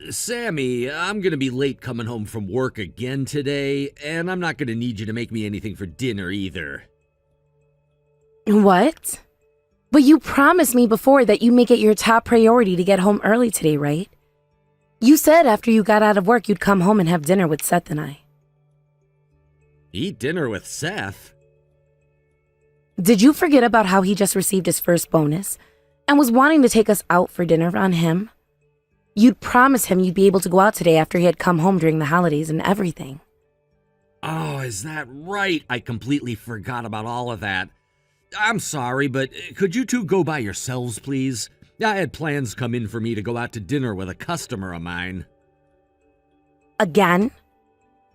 Sammy, I'm gonna be late coming home from work again today, and I'm not gonna need you to make me anything for dinner either. What? But you promised me before that you make it your top priority to get home early today, right? You said after you got out of work you'd come home and have dinner with Seth and I. Eat dinner with Seth? Did you forget about how he just received his first bonus and was wanting to take us out for dinner on him? You'd promised him you'd be able to go out today after he had come home during the holidays and everything. Oh, is that right? I completely forgot about all of that. I'm sorry, but could you two go by yourselves, please? I had plans come in for me to go out to dinner with a customer of mine. Again?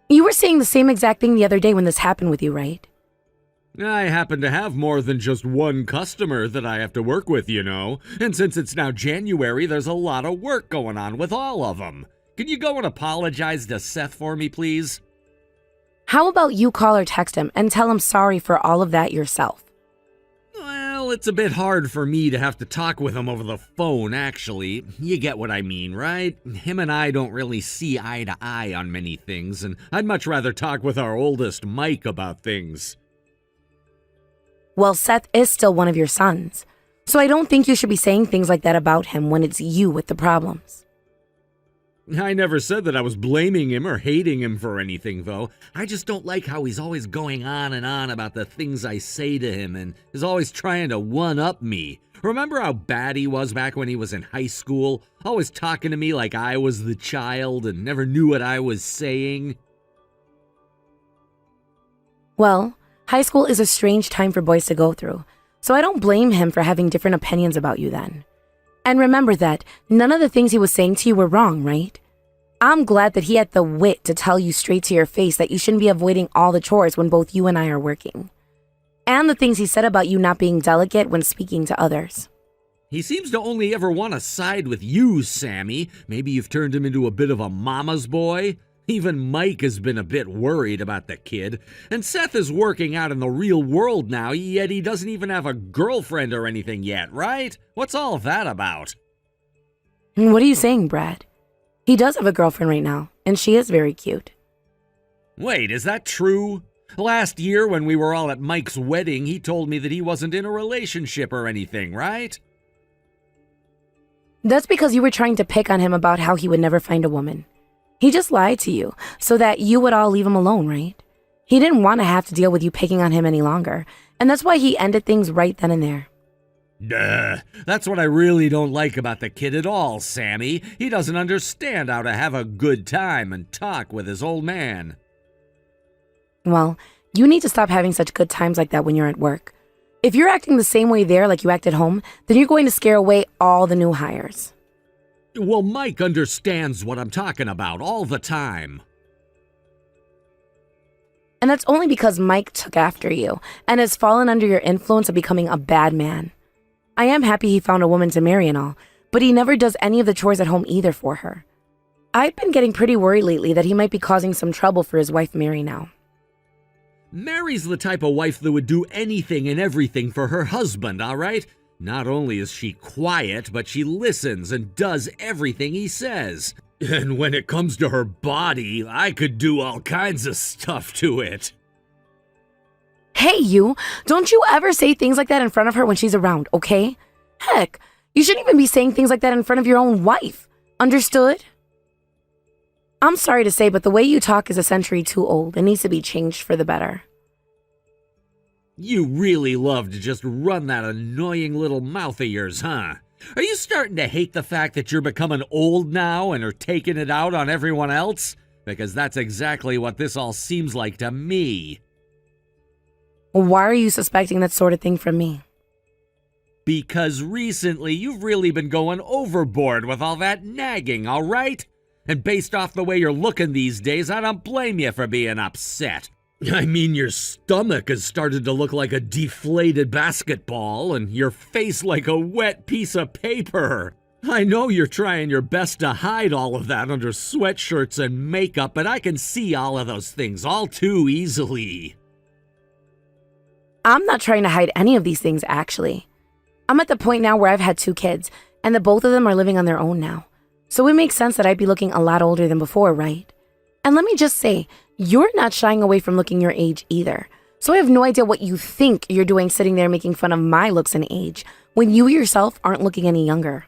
You were saying the same exact thing the other day when this happened with you, right? I happen to have more than just one customer that I have to work with, you know. And since it's now January, there's a lot of work going on with all of them. Can you go and apologize to Seth for me, please? How about you call or text him and tell him sorry for all of that yourself? Well, it's a bit hard for me to have to talk with him over the phone, actually. You get what I mean, right? Him and I don't really see eye to eye on many things, and I'd much rather talk with our oldest, Mike, about things. Well, Seth is still one of your sons, so I don't think you should be saying things like that about him when it's you with the problems. I never said that I was blaming him or hating him for anything, though. I just don't like how he's always going on and on about the things I say to him and is always trying to one-up me. Remember how bad he was back when he was in high school? Always talking to me like I was the child and never knew what I was saying? Well, high school is a strange time for boys to go through, so I don't blame him for having different opinions about you then. And remember that none of the things he was saying to you were wrong, right? I'm glad that he had the wit to tell you straight to your face that you shouldn't be avoiding all the chores when both you and I are working. And the things he said about you not being delicate when speaking to others. He seems to only ever want to side with you, Sammy. Maybe you've turned him into a bit of a mama's boy? Even Mike has been a bit worried about the kid. And Seth is working out in the real world now, yet he doesn't even have a girlfriend or anything yet, right? What's all that about? What are you saying, Brad? He does have a girlfriend right now, and she is very cute. Wait, is that true? Last year when we were all at Mike's wedding, he told me that he wasn't in a relationship or anything, right? That's because you were trying to pick on him about how he would never find a woman. He just lied to you so that you would all leave him alone, right? He didn't want to have to deal with you picking on him any longer, and that's why he ended things right then and there. Duh. That's what I really don't like about the kid at all, Sammy. He doesn't understand how to have a good time and talk with his old man. Well, you need to stop having such good times like that when you're at work. If you're acting the same way there like you act at home, then you're going to scare away all the new hires. Well, Mike understands what I'm talking about all the time. And that's only because Mike took after you and has fallen under your influence of becoming a bad man. I am happy he found a woman to marry and all, but he never does any of the chores at home either for her. I've been getting pretty worried lately that he might be causing some trouble for his wife Mary now. Mary's the type of wife that would do anything and everything for her husband, all right? Not only is she quiet, but she listens and does everything he says. And when it comes to her body, I could do all kinds of stuff to it. Hey, you! Don't you ever say things like that in front of her when she's around, okay? Heck, you shouldn't even be saying things like that in front of your own wife. Understood? I'm sorry to say, but the way you talk is a century too old and needs to be changed for the better. You really love to just run that annoying little mouth of yours, huh? Are you starting to hate the fact that you're becoming old now and are taking it out on everyone else? Because that's exactly what this all seems like to me. Why are you suspecting that sort of thing from me? Because recently you've really been going overboard with all that nagging, all right? And based off the way you're looking these days, I don't blame you for being upset. I mean, your stomach has started to look like a deflated basketball and your face like a wet piece of paper. I know you're trying your best to hide all of that under sweatshirts and makeup, but I can see all of those things all too easily. I'm not trying to hide any of these things, actually. I'm at the point now where I've had 2 kids, and the both of them are living on their own now. So it makes sense that I'd be looking a lot older than before, right? And let me just say, you're not shying away from looking your age either. So I have no idea what you think you're doing sitting there making fun of my looks and age when you yourself aren't looking any younger.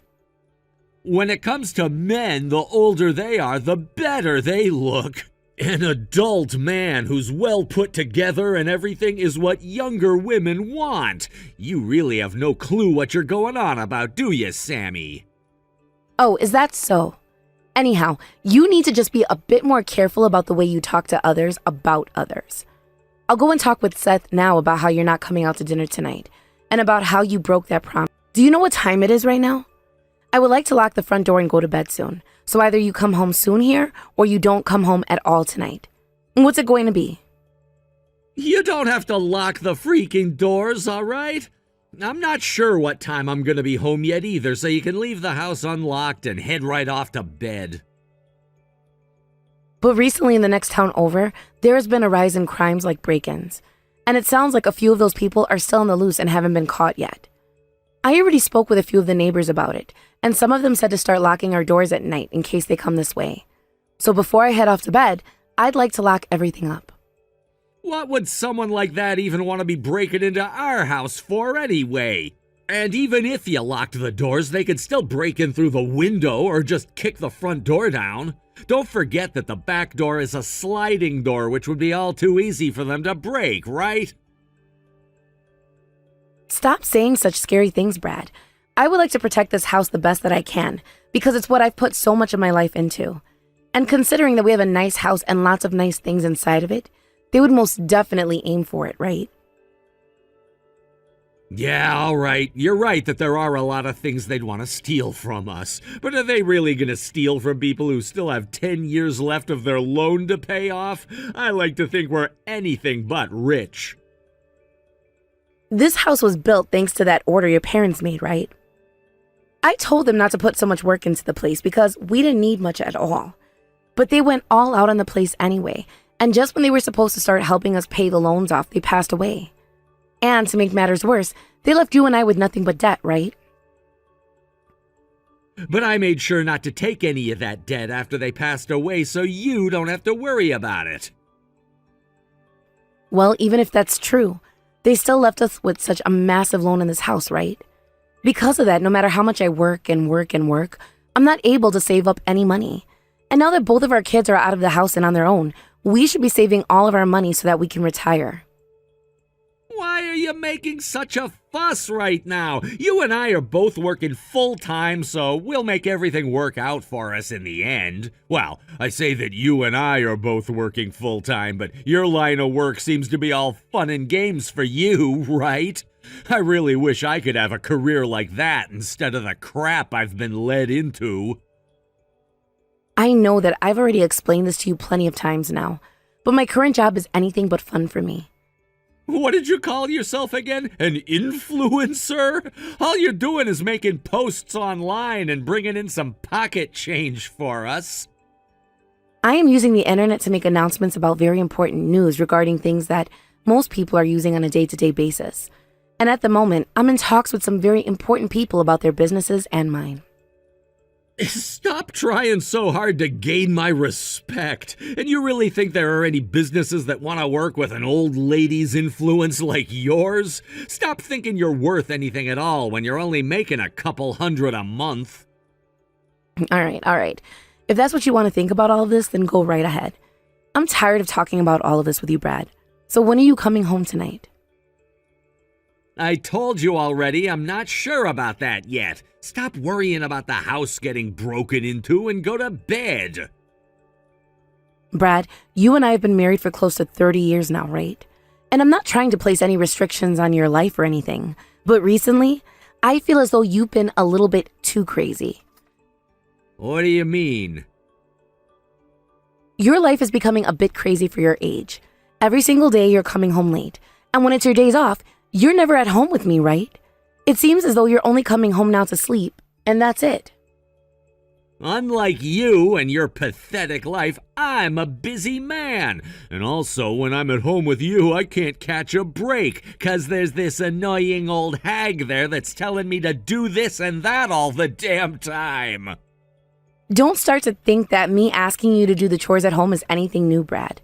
When it comes to men, the older they are, the better they look. An adult man who's well put together and everything is what younger women want. You really have no clue what you're going on about, do you, Sammy? Oh, is that so? Anyhow, you need to just be a bit more careful about the way you talk to others about others. I'll go and talk with Seth now about how you're not coming out to dinner tonight and about how you broke that promise. Do you know what time it is right now? I would like to lock the front door and go to bed soon. So either you come home soon here or you don't come home at all tonight. What's it going to be? You don't have to lock the freaking doors, all right? I'm not sure what time I'm gonna be home yet either, so you can leave the house unlocked and head right off to bed. But recently in the next town over, there has been a rise in crimes like break-ins. And it sounds like a few of those people are still on the loose and haven't been caught yet. I already spoke with a few of the neighbors about it, and some of them said to start locking our doors at night in case they come this way. So before I head off to bed, I'd like to lock everything up. What would someone like that even want to be breaking into our house for anyway? And even if you locked the doors, they could still break in through the window or just kick the front door down. Don't forget that the back door is a sliding door, which would be all too easy for them to break, right? Stop saying such scary things, Brad. I would like to protect this house the best that I can because it's what I've put so much of my life into. And considering that we have a nice house and lots of nice things inside of it, they would most definitely aim for it, right? Yeah, all right. You're right that there are a lot of things they'd want to steal from us. But are they really going to steal from people who still have 10 years left of their loan to pay off? I like to think we're anything but rich. This house was built thanks to that order your parents made, right? I told them not to put so much work into the place because we didn't need much at all. But they went all out on the place anyway, and just when they were supposed to start helping us pay the loans off, they passed away. And to make matters worse, they left you and I with nothing but debt, right? But I made sure not to take any of that debt after they passed away so you don't have to worry about it. Well, even if that's true, they still left us with such a massive loan in this house, right? Because of that, no matter how much I work and work and work, I'm not able to save up any money. And now that both of our kids are out of the house and on their own, we should be saving all of our money so that we can retire. Why are you making such a fuss right now? You and I are both working full-time, so we'll make everything work out for us in the end. Well, I say that you and I are both working full-time, but your line of work seems to be all fun and games for you, right? I really wish I could have a career like that instead of the crap I've been led into. I know that I've already explained this to you plenty of times now, but my current job is anything but fun for me. What did you call yourself again? An influencer? All you're doing is making posts online and bringing in some pocket change for us. I am using the internet to make announcements about very important news regarding things that most people are using on a day-to-day basis. And at the moment, I'm in talks with some very important people about their businesses and mine. Stop trying so hard to gain my respect. And you really think there are any businesses that want to work with an old lady's influence like yours? Stop thinking you're worth anything at all when you're only making a couple hundred a month. All right. If that's what you want to think about all of this, then go right ahead. I'm tired of talking about all of this with you, Brad. So when are you coming home tonight? I told you already, I'm not sure about that yet. Stop worrying about the house getting broken into and go to bed. Brad, you and I have been married for close to 30 years now, right? And I'm not trying to place any restrictions on your life or anything, but recently, I feel as though you've been a little bit too crazy. What do you mean? Your life is becoming a bit crazy for your age. Every single day you're coming home late, and when it's your days off, you're never at home with me, right? It seems as though you're only coming home now to sleep, and that's it. Unlike you and your pathetic life, I'm a busy man. And also, when I'm at home with you, I can't catch a break, 'cause there's this annoying old hag there that's telling me to do this and that all the damn time. Don't start to think that me asking you to do the chores at home is anything new, Brad.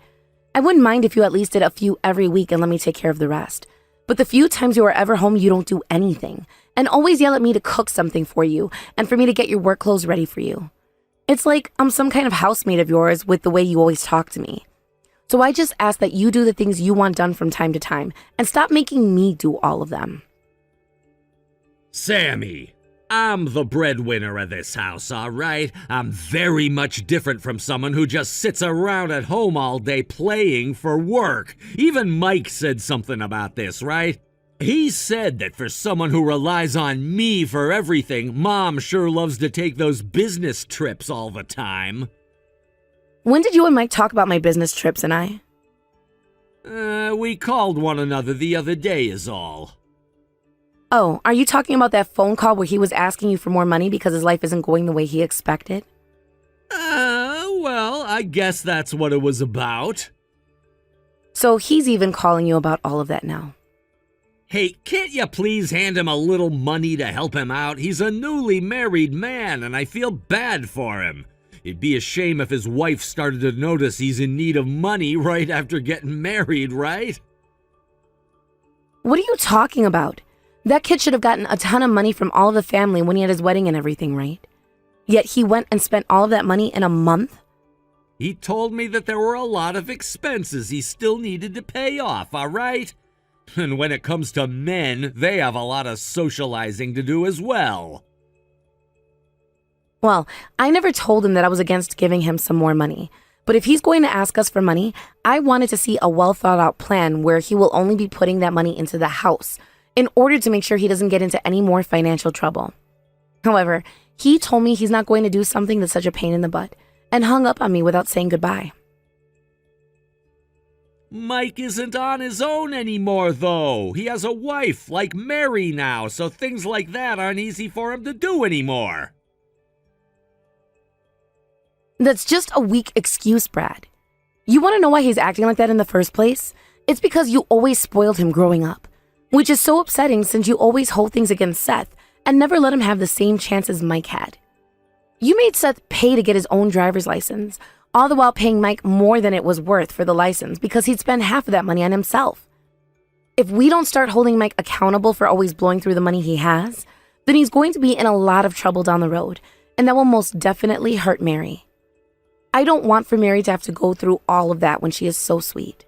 I wouldn't mind if you at least did a few every week and let me take care of the rest. But the few times you are ever home, you don't do anything, and always yell at me to cook something for you and for me to get your work clothes ready for you. It's like I'm some kind of housemate of yours with the way you always talk to me. So I just ask that you do the things you want done from time to time and stop making me do all of them. Sammy, I'm the breadwinner of this house, all right? I'm very much different from someone who just sits around at home all day playing for work. Even Mike said something about this, right? He said that for someone who relies on me for everything, Mom sure loves to take those business trips all the time. When did you and Mike talk about my business trips and I? We called one another the other day is all. Oh, are you talking about that phone call where he was asking you for more money because his life isn't going the way he expected? Well, I guess that's what it was about. So he's even calling you about all of that now. Hey, can't you please hand him a little money to help him out? He's a newly married man, and I feel bad for him. It'd be a shame if his wife started to notice he's in need of money right after getting married, right? What are you talking about? That kid should have gotten a ton of money from all of the family when he had his wedding and everything, right? Yet he went and spent all of that money in a month? He told me that there were a lot of expenses he still needed to pay off, all right? And when it comes to men, they have a lot of socializing to do as well. Well, I never told him that I was against giving him some more money. But if he's going to ask us for money, I wanted to see a well-thought-out plan where he will only be putting that money into the house in order to make sure he doesn't get into any more financial trouble. However, he told me he's not going to do something that's such a pain in the butt and hung up on me without saying goodbye. Mike isn't on his own anymore, though. He has a wife like Mary now, so things like that aren't easy for him to do anymore. That's just a weak excuse, Brad. You want to know why he's acting like that in the first place? It's because you always spoiled him growing up, which is so upsetting since you always hold things against Seth and never let him have the same chances Mike had. You made Seth pay to get his own driver's license, all the while paying Mike more than it was worth for the license because he'd spend half of that money on himself. If we don't start holding Mike accountable for always blowing through the money he has, then he's going to be in a lot of trouble down the road, and that will most definitely hurt Mary. I don't want for Mary to have to go through all of that when she is so sweet.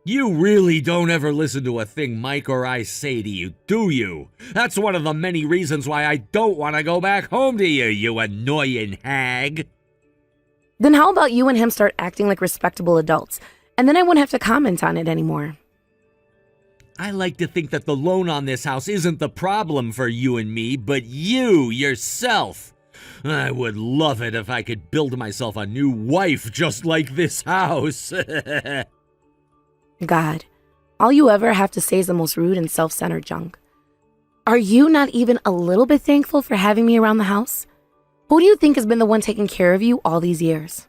You really don't ever listen to a thing Mike or I say to you, do you? That's one of the many reasons why I don't want to go back home to you, you annoying hag. Then how about you and him start acting like respectable adults, and then I wouldn't have to comment on it anymore. I like to think that the loan on this house isn't the problem for you and me, but you yourself. I would love it if I could build myself a new wife just like this house. God, all you ever have to say is the most rude and self-centered junk. Are you not even a little bit thankful for having me around the house? Who do you think has been the one taking care of you all these years?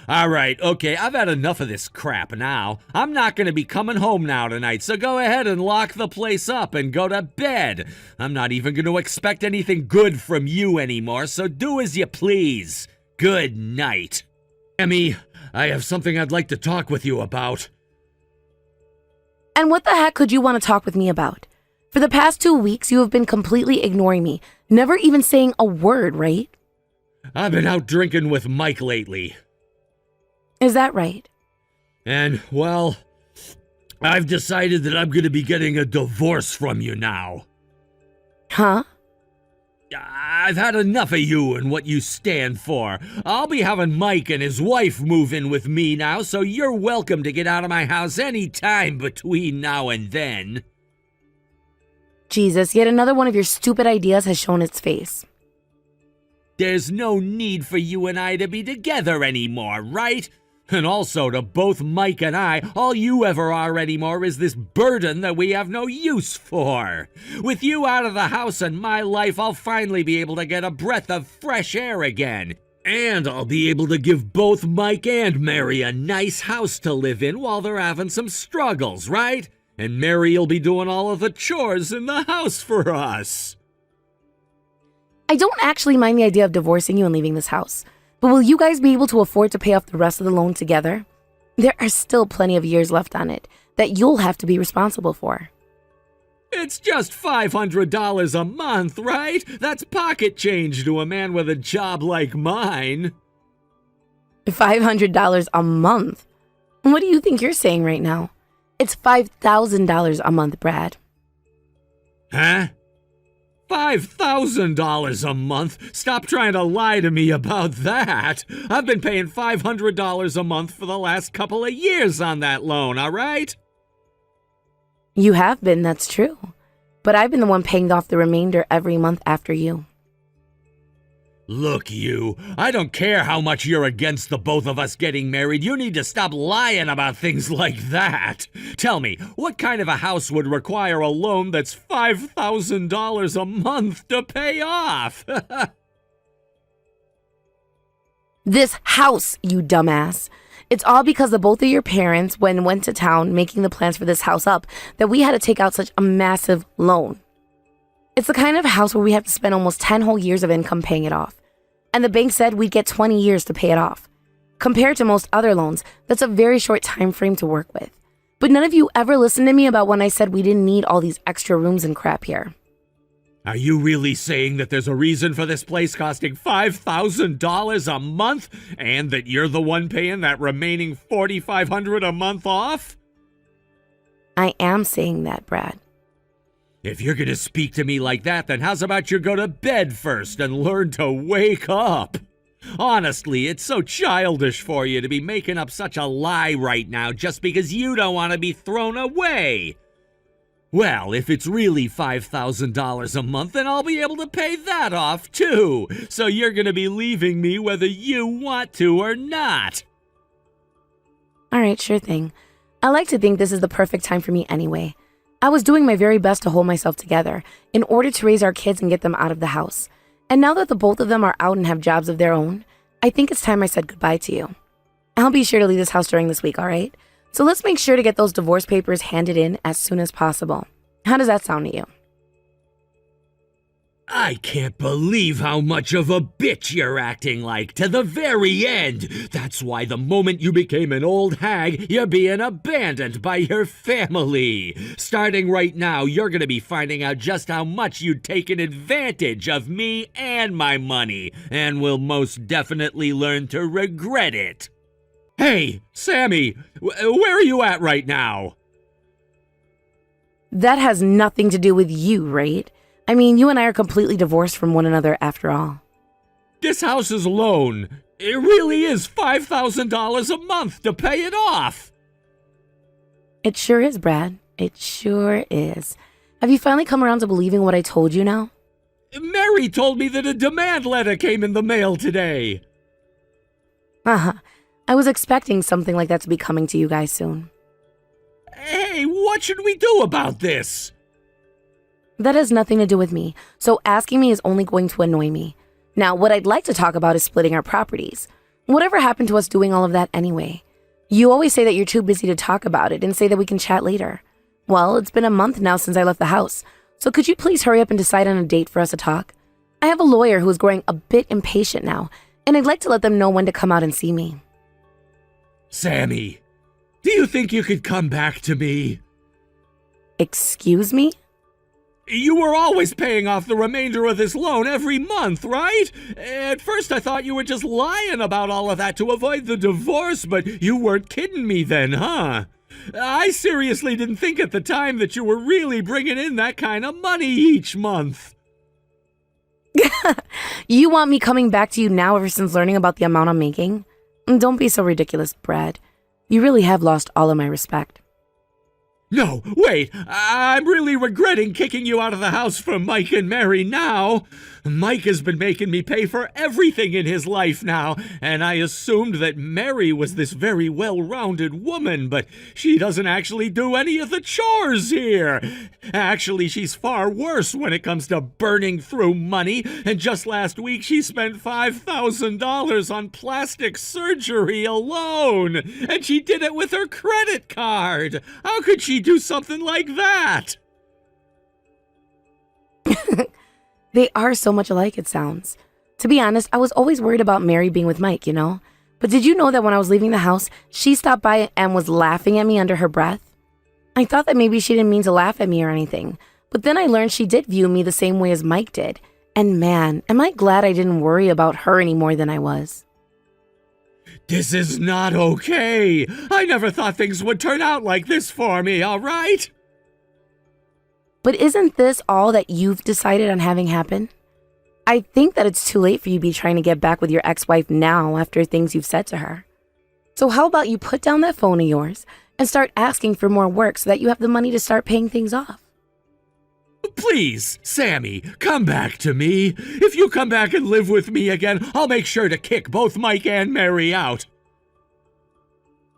All right, okay, I've had enough of this crap now. I'm not going to be coming home now tonight, so go ahead and lock the place up and go to bed. I'm not even going to expect anything good from you anymore, so do as you please. Good night. Emmy, I have something I'd like to talk with you about. And what the heck could you want to talk with me about? For the past 2 weeks, you have been completely ignoring me, never even saying a word, right? I've been out drinking with Mike lately. Is that right? And, well, I've decided that I'm going to be getting a divorce from you now. Huh? I've had enough of you and what you stand for. I'll be having Mike and his wife move in with me now, so you're welcome to get out of my house any time between now and then. Jesus, yet another one of your stupid ideas has shown its face. There's no need for you and I to be together anymore, right? And also, to both Mike and I, all you ever are anymore is this burden that we have no use for. With you out of the house and my life, I'll finally be able to get a breath of fresh air again. And I'll be able to give both Mike and Mary a nice house to live in while they're having some struggles, right? And Mary'll be doing all of the chores in the house for us. I don't actually mind the idea of divorcing you and leaving this house, but will you guys be able to afford to pay off the rest of the loan together? There are still plenty of years left on it that you'll have to be responsible for. It's just $500 a month, right? That's pocket change to a man with a job like mine. $500 a month? What do you think you're saying right now? It's $5,000 a month, Brad. Huh? $5,000 a month? Stop trying to lie to me about that. I've been paying $500 a month for the last couple of years on that loan, all right? You have been, that's true. But I've been the one paying off the remainder every month after you. Look, you, I don't care how much you're against the both of us getting married. You need to stop lying about things like that. Tell me, what kind of a house would require a loan that's $5,000 a month to pay off? This house, you dumbass. It's all because of both of your parents went to town making the plans for this house up that we had to take out such a massive loan. It's the kind of house where we have to spend almost 10 whole years of income paying it off. And the bank said we'd get 20 years to pay it off. Compared to most other loans, that's a very short time frame to work with. But none of you ever listened to me about when I said we didn't need all these extra rooms and crap here. Are you really saying that there's a reason for this place costing $5,000 a month and that you're the one paying that remaining $4,500 a month off? I am saying that, Brad. If you're going to speak to me like that, then how's about you go to bed first and learn to wake up? Honestly, it's so childish for you to be making up such a lie right now just because you don't want to be thrown away. Well, if it's really $5,000 a month, then I'll be able to pay that off too. So you're going to be leaving me whether you want to or not. All right, sure thing. I like to think this is the perfect time for me anyway. I was doing my very best to hold myself together in order to raise our kids and get them out of the house. And now that the both of them are out and have jobs of their own, I think it's time I said goodbye to you. I'll be sure to leave this house during this week, all right? So let's make sure to get those divorce papers handed in as soon as possible. How does that sound to you? I can't believe how much of a bitch you're acting like to the very end. That's why the moment you became an old hag, you're being abandoned by your family. Starting right now, you're going to be finding out just how much you'd taken advantage of me and my money, and will most definitely learn to regret it. Hey, Sammy, where are you at right now? That has nothing to do with you, right? I mean, you and I are completely divorced from one another after all. This house's loan, it really is $5,000 a month to pay it off. It sure is, Brad. It sure is. Have you finally come around to believing what I told you now? Mary told me that a demand letter came in the mail today. Uh-huh. I was expecting something like that to be coming to you guys soon. Hey, what should we do about this? That has nothing to do with me, so asking me is only going to annoy me. Now, what I'd like to talk about is splitting our properties. Whatever happened to us doing all of that anyway? You always say that you're too busy to talk about it and say that we can chat later. Well, it's been a month now since I left the house, so could you please hurry up and decide on a date for us to talk? I have a lawyer who is growing a bit impatient now, and I'd like to let them know when to come out and see me. Sammy, do you think you could come back to me? Excuse me? You were always paying off the remainder of this loan every month, right? At first I thought you were just lying about all of that to avoid the divorce, but you weren't kidding me then, huh? I seriously didn't think at the time that you were really bringing in that kind of money each month. You want me coming back to you now ever since learning about the amount I'm making? Don't be so ridiculous, Brad. You really have lost all of my respect. No, wait, I'm really regretting kicking you out of the house for Mike and Mary now. Mike has been making me pay for everything in his life now, and I assumed that Mary was this very well-rounded woman, but she doesn't actually do any of the chores here. Actually, she's far worse when it comes to burning through money, and just last week she spent $5,000 on plastic surgery alone, and she did it with her credit card. How could she do something like that? They are so much alike, it sounds. To be honest, I was always worried about Mary being with Mike, you know? But did you know that when I was leaving the house, she stopped by and was laughing at me under her breath? I thought that maybe she didn't mean to laugh at me or anything, but then I learned she did view me the same way as Mike did. And man, am I glad I didn't worry about her any more than I was. This is not okay. I never thought things would turn out like this for me, all right? But isn't this all that you've decided on having happen? I think that it's too late for you to be trying to get back with your ex-wife now after things you've said to her. So how about you put down that phone of yours and start asking for more work so that you have the money to start paying things off? Please, Sammy, come back to me. If you come back and live with me again, I'll make sure to kick both Mike and Mary out.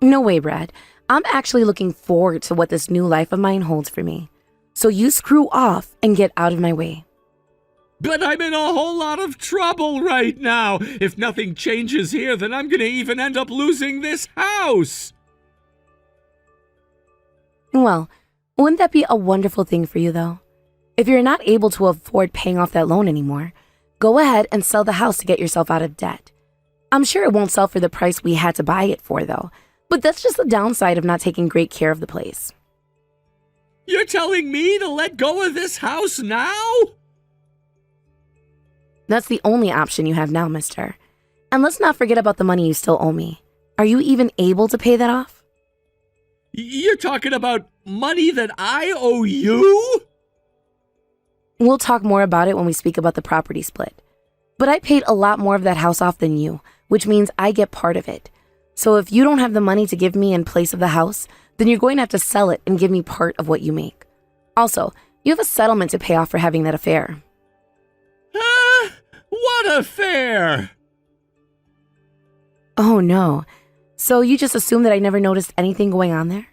No way, Brad. I'm actually looking forward to what this new life of mine holds for me. So you screw off and get out of my way. But I'm in a whole lot of trouble right now. If nothing changes here, then I'm gonna even end up losing this house. Well, wouldn't that be a wonderful thing for you, though? If you're not able to afford paying off that loan anymore, go ahead and sell the house to get yourself out of debt. I'm sure it won't sell for the price we had to buy it for, though. But that's just the downside of not taking great care of the place. You're telling me to let go of this house now? That's the only option you have now, mister. And let's not forget about the money you still owe me. Are you even able to pay that off? You're talking about money that I owe you? We'll talk more about it when we speak about the property split. But I paid a lot more of that house off than you, which means I get part of it. So if you don't have the money to give me in place of the house, then you're going to have to sell it and give me part of what you make. Also, you have a settlement to pay off for having that affair. What affair? Oh no. So you just assume that I never noticed anything going on there?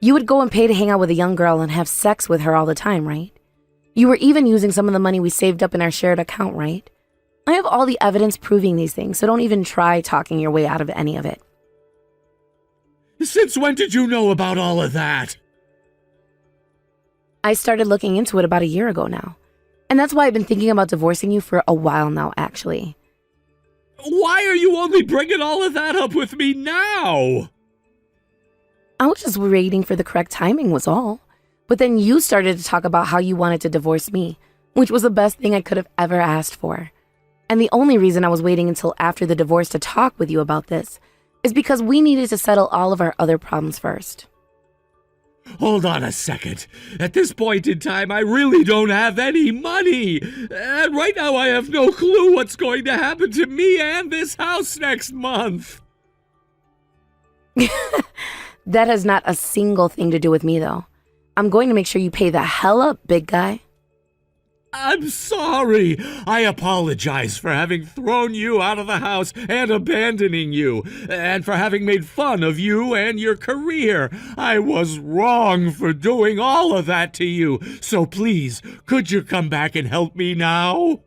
You would go and pay to hang out with a young girl and have sex with her all the time, right? You were even using some of the money we saved up in our shared account, right? I have all the evidence proving these things, so don't even try talking your way out of any of it. Since when did you know about all of that? I started looking into it about a year ago now. And that's why I've been thinking about divorcing you for a while now, actually. Why are you only bringing all of that up with me now? I was just waiting for the correct timing was all. But then you started to talk about how you wanted to divorce me, which was the best thing I could have ever asked for. And the only reason I was waiting until after the divorce to talk with you about this is because we needed to settle all of our other problems first. Hold on a second. At this point in time, I really don't have any money. And right now I have no clue what's going to happen to me and this house next month. That has not a single thing to do with me, though. I'm going to make sure you pay the hell up, big guy. I'm sorry. I apologize for having thrown you out of the house and abandoning you, and for having made fun of you and your career. I was wrong for doing all of that to you. So please, could you come back and help me now?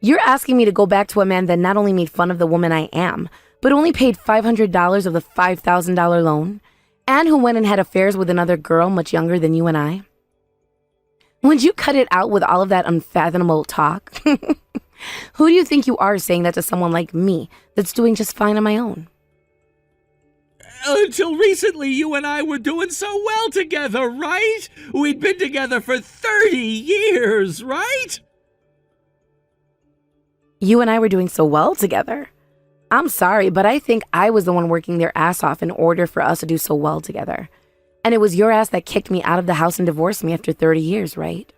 You're asking me to go back to a man that not only made fun of the woman I am, but only paid $500 of the $5,000 loan, and who went and had affairs with another girl much younger than you and I? Would you cut it out with all of that unfathomable talk? Who do you think you are saying that to someone like me that's doing just fine on my own? Until recently, you and I were doing so well together, right? We'd been together for 30 years, right? You and I were doing so well together. I'm sorry, but I think I was the one working their ass off in order for us to do so well together. And it was your ass that kicked me out of the house and divorced me after 30 years, right?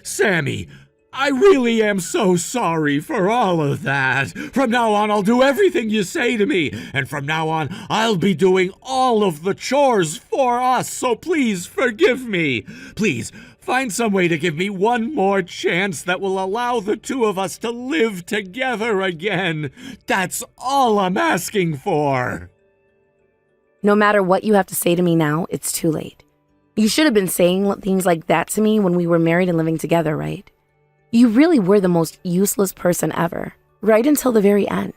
Sammy, I really am so sorry for all of that. From now on, I'll do everything you say to me. And from now on, I'll be doing all of the chores for us. So please forgive me. Please find some way to give me one more chance that will allow the two of us to live together again. That's all I'm asking for. No matter what you have to say to me now, it's too late. You should have been saying things like that to me when we were married and living together, right? You really were the most useless person ever, right until the very end.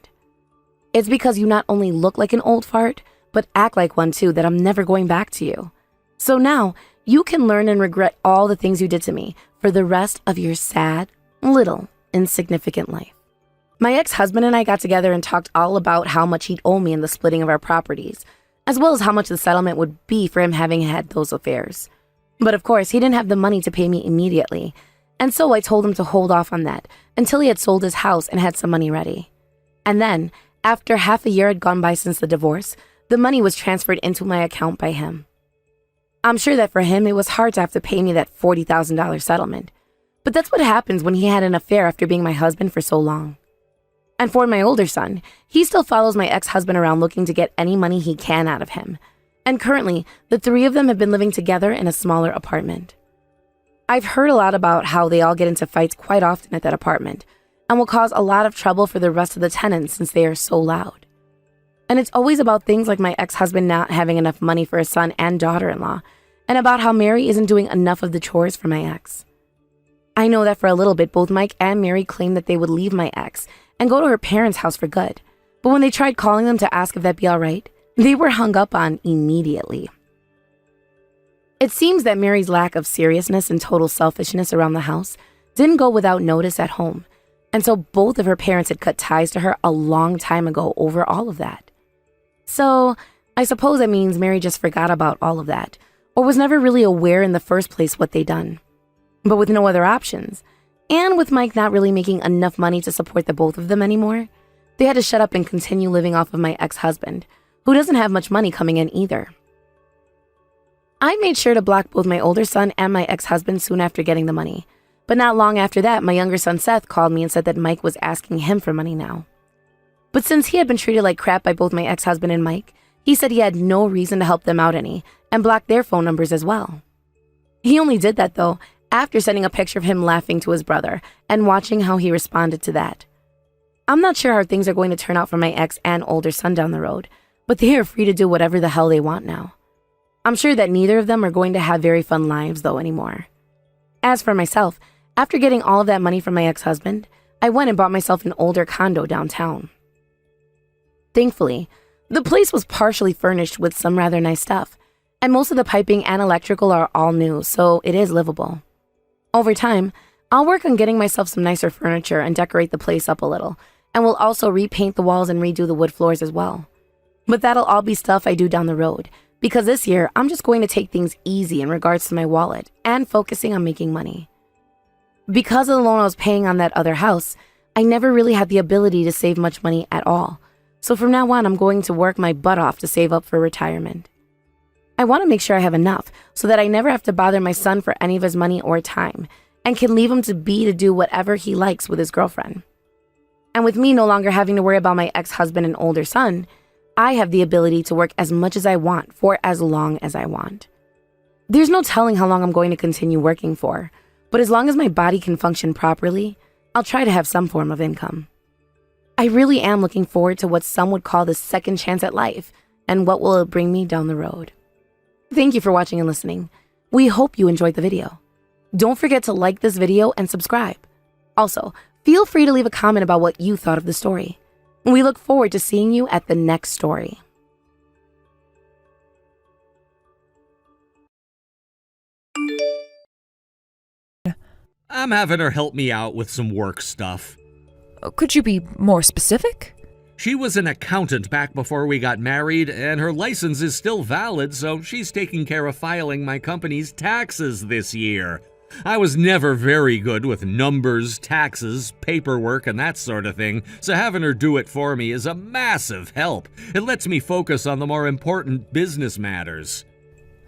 It's because you not only look like an old fart, but act like one too that I'm never going back to you. So now, you can learn and regret all the things you did to me for the rest of your sad, little, insignificant life. My ex-husband and I got together and talked all about how much he'd owe me in the splitting of our properties, as well as how much the settlement would be for him having had those affairs. But of course, he didn't have the money to pay me immediately, and so I told him to hold off on that until he had sold his house and had some money ready. And then, after half a year had gone by since the divorce, the money was transferred into my account by him. I'm sure that for him, it was hard to have to pay me that $40,000 settlement. But that's what happens when he had an affair after being my husband for so long. And for my older son, he still follows my ex-husband around looking to get any money he can out of him. And currently, the three of them have been living together in a smaller apartment. I've heard a lot about how they all get into fights quite often at that apartment, and will cause a lot of trouble for the rest of the tenants since they are so loud. And it's always about things like my ex-husband not having enough money for his son and daughter-in-law, and about how Mary isn't doing enough of the chores for my ex. I know that for a little bit, both Mike and Mary claimed that they would leave my ex and go to her parents' house for good. But when they tried calling them to ask if that'd be all right, they were hung up on immediately. It seems that Mary's lack of seriousness and total selfishness around the house didn't go without notice at home, and so both of her parents had cut ties to her a long time ago over all of that. So, I suppose that means Mary just forgot about all of that, or was never really aware in the first place what they'd done. But with no other options, and with Mike not really making enough money to support the both of them anymore, they had to shut up and continue living off of my ex-husband, who doesn't have much money coming in either. I made sure to block both my older son and my ex-husband soon after getting the money, but not long after that, my younger son Seth called me and said that Mike was asking him for money now. But since he had been treated like crap by both my ex-husband and Mike, he said he had no reason to help them out any, and blocked their phone numbers as well. He only did that, though, after sending a picture of him laughing to his brother and watching how he responded to that. I'm not sure how things are going to turn out for my ex and older son down the road, but they are free to do whatever the hell they want now. I'm sure that neither of them are going to have very fun lives, though, anymore. As for myself, after getting all of that money from my ex-husband, I went and bought myself an older condo downtown. Thankfully, the place was partially furnished with some rather nice stuff, and most of the piping and electrical are all new, so it is livable. Over time, I'll work on getting myself some nicer furniture and decorate the place up a little, and will also repaint the walls and redo the wood floors as well. But that'll all be stuff I do down the road, because this year I'm just going to take things easy in regards to my wallet and focusing on making money. Because of the loan I was paying on that other house, I never really had the ability to save much money at all. So from now on, I'm going to work my butt off to save up for retirement. I want to make sure I have enough so that I never have to bother my son for any of his money or time, and can leave him to do whatever he likes with his girlfriend. And with me no longer having to worry about my ex-husband and older son, I have the ability to work as much as I want for as long as I want. There's no telling how long I'm going to continue working for, but as long as my body can function properly, I'll try to have some form of income. I really am looking forward to what some would call the second chance at life, and what will it bring me down the road. Thank you for watching and listening. We hope you enjoyed the video. Don't forget to like this video and subscribe. Also, feel free to leave a comment about what you thought of the story. We look forward to seeing you at the next story. I'm having her help me out with some work stuff. Could you be more specific? She was an accountant back before we got married, and her license is still valid, so she's taking care of filing my company's taxes this year. I was never very good with numbers, taxes, paperwork, and that sort of thing, so having her do it for me is a massive help. It lets me focus on the more important business matters.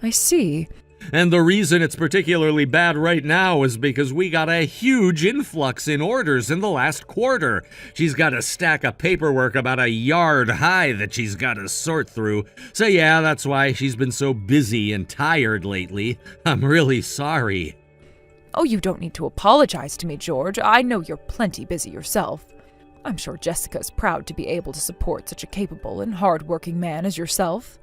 I see. And the reason it's particularly bad right now is because we got a huge influx in orders in the last quarter. She's got a stack of paperwork about a yard high that she's got to sort through. So yeah, that's why she's been so busy and tired lately. I'm really sorry. Oh, you don't need to apologize to me, George. I know you're plenty busy yourself. I'm sure Jessica's proud to be able to support such a capable and hard-working man as yourself.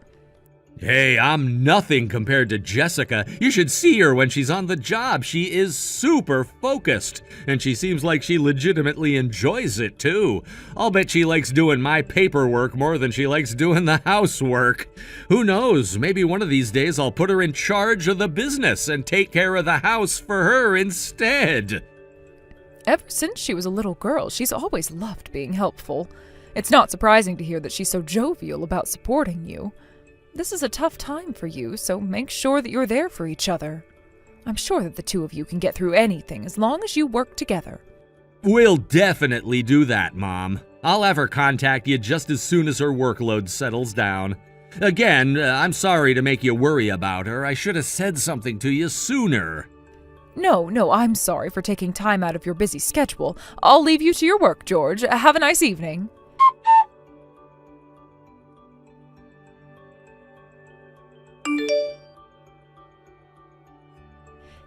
Hey, I'm nothing compared to Jessica. You should see her when she's on the job. She is super focused, and she seems like she legitimately enjoys it too. I'll bet she likes doing my paperwork more than she likes doing the housework. Who knows, maybe one of these days I'll put her in charge of the business and take care of the house for her instead. Ever since she was a little girl, she's always loved being helpful. It's not surprising to hear that she's so jovial about supporting you. This is a tough time for you, so make sure that you're there for each other. I'm sure that the two of you can get through anything as long as you work together. We'll definitely do that, Mom. I'll have her contact you just as soon as her workload settles down. Again, I'm sorry to make you worry about her. I should have said something to you sooner. No, I'm sorry for taking time out of your busy schedule. I'll leave you to your work, George. Have a nice evening.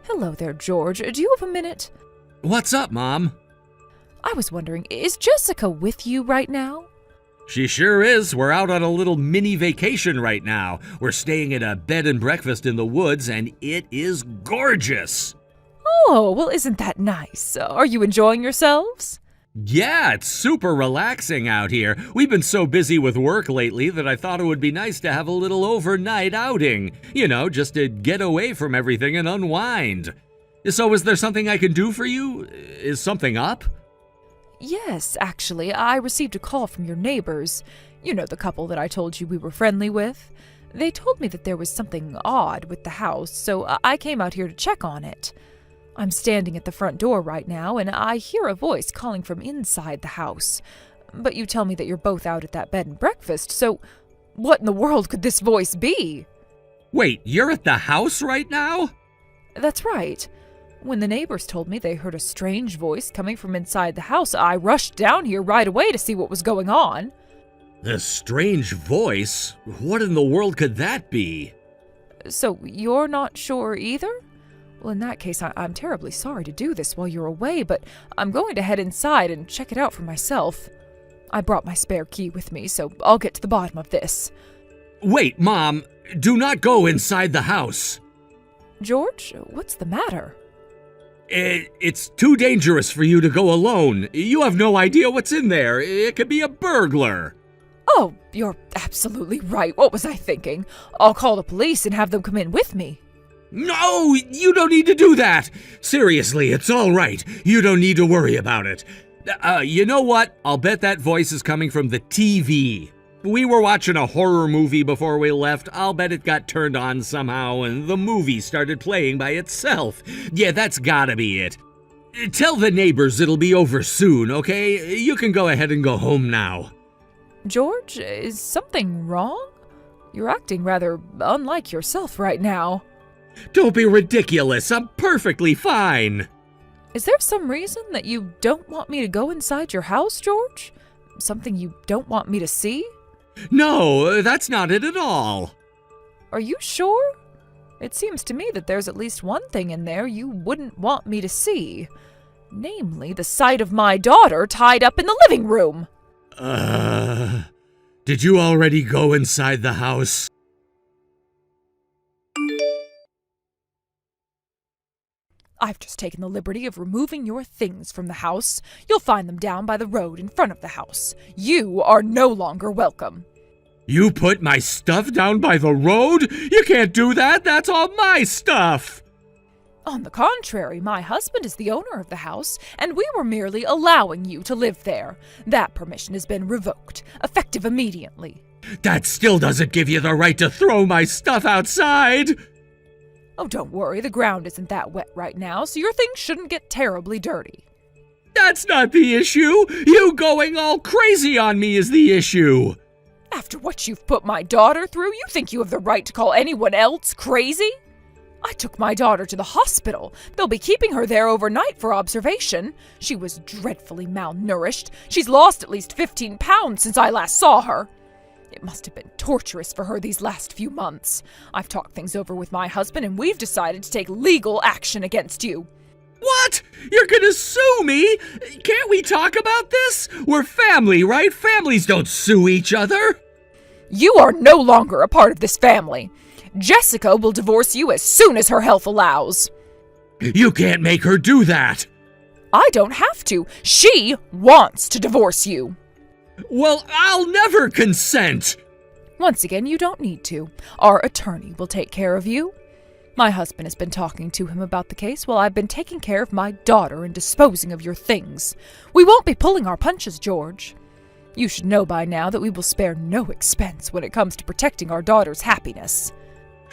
Hello there, George. Do you have a minute? What's up, Mom? I was wondering, is Jessica with you right now? She sure is. We're out on a little mini vacation right now. We're staying at a bed and breakfast in the woods, and it is gorgeous. Oh, well, isn't that nice? Are you enjoying yourselves? Yeah, it's super relaxing out here. We've been so busy with work lately that I thought it would be nice to have a little overnight outing. You know, just to get away from everything and unwind. So is there something I can do for you? Is something up? Yes, actually, I received a call from your neighbors. You know, the couple that I told you we were friendly with. They told me that there was something odd with the house, so I came out here to check on it. I'm standing at the front door right now, and I hear a voice calling from inside the house. But you tell me that you're both out at that bed and breakfast, so what in the world could this voice be? Wait, you're at the house right now? That's right. When the neighbors told me they heard a strange voice coming from inside the house, I rushed down here right away to see what was going on. A strange voice? What in the world could that be? So you're not sure either? Well, in that case, I'm terribly sorry to do this while you're away, but I'm going to head inside and check it out for myself. I brought my spare key with me, so I'll get to the bottom of this. Wait, Mom, do not go inside the house. George, what's the matter? It's too dangerous for you to go alone. You have no idea what's in there. It could be a burglar. Oh, you're absolutely right. What was I thinking? I'll call the police and have them come in with me. No, you don't need to do that. Seriously, it's all right. You don't need to worry about it. You know what? I'll bet that voice is coming from the TV. We were watching a horror movie before we left. I'll bet it got turned on somehow and the movie started playing by itself. Yeah, that's gotta be it. Tell the neighbors it'll be over soon, okay? You can go ahead and go home now. George, is something wrong? You're acting rather unlike yourself right now. Don't be ridiculous. I'm perfectly fine. Is there some reason that you don't want me to go inside your house, George? Something you don't want me to see? No, that's not it at all. Are you sure? It seems to me that there's at least one thing in there you wouldn't want me to see. Namely, the sight of my daughter tied up in the living room. Did you already go inside the house? I've just taken the liberty of removing your things from the house. You'll find them down by the road in front of the house. You are no longer welcome. You put my stuff down by the road? You can't do that. That's all my stuff. On the contrary, my husband is the owner of the house, and we were merely allowing you to live there. That permission has been revoked, effective immediately. That still doesn't give you the right to throw my stuff outside. Oh, don't worry, the ground isn't that wet right now, so your things shouldn't get terribly dirty. That's not the issue. You going all crazy on me is the issue. After what you've put my daughter through, you think you have the right to call anyone else crazy? I took my daughter to the hospital. They'll be keeping her there overnight for observation. She was dreadfully malnourished. She's lost at least 15 pounds since I last saw her. It must have been torturous for her these last few months. I've talked things over with my husband, and we've decided to take legal action against you. What? You're gonna sue me? Can't we talk about this? We're family, right? Families don't sue each other. You are no longer a part of this family. Jessica will divorce you as soon as her health allows. You can't make her do that. I don't have to. She wants to divorce you. Well, I'll never consent. Once again, you don't need to. Our attorney will take care of you. My husband has been talking to him about the case while I've been taking care of my daughter and disposing of your things. We won't be pulling our punches, George. You should know by now that we will spare no expense when it comes to protecting our daughter's happiness.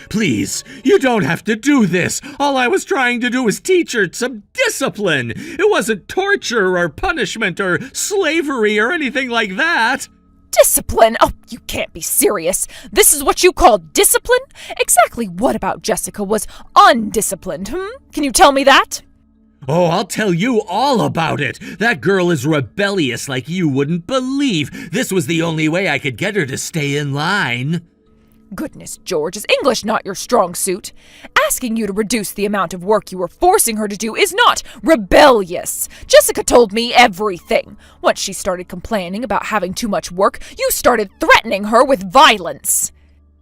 Please, you don't have to do this. All I was trying to do was teach her some discipline. It wasn't torture or punishment or slavery or anything like that. Discipline? Oh, you can't be serious. This is what you call discipline? Exactly what about Jessica was undisciplined, Can you tell me that? Oh, I'll tell you all about it. That girl is rebellious like you wouldn't believe. This was the only way I could get her to stay in line. Goodness, George, is English not your strong suit? Asking you to reduce the amount of work you were forcing her to do is not rebellious. Jessica told me everything. Once she started complaining about having too much work, you started threatening her with violence.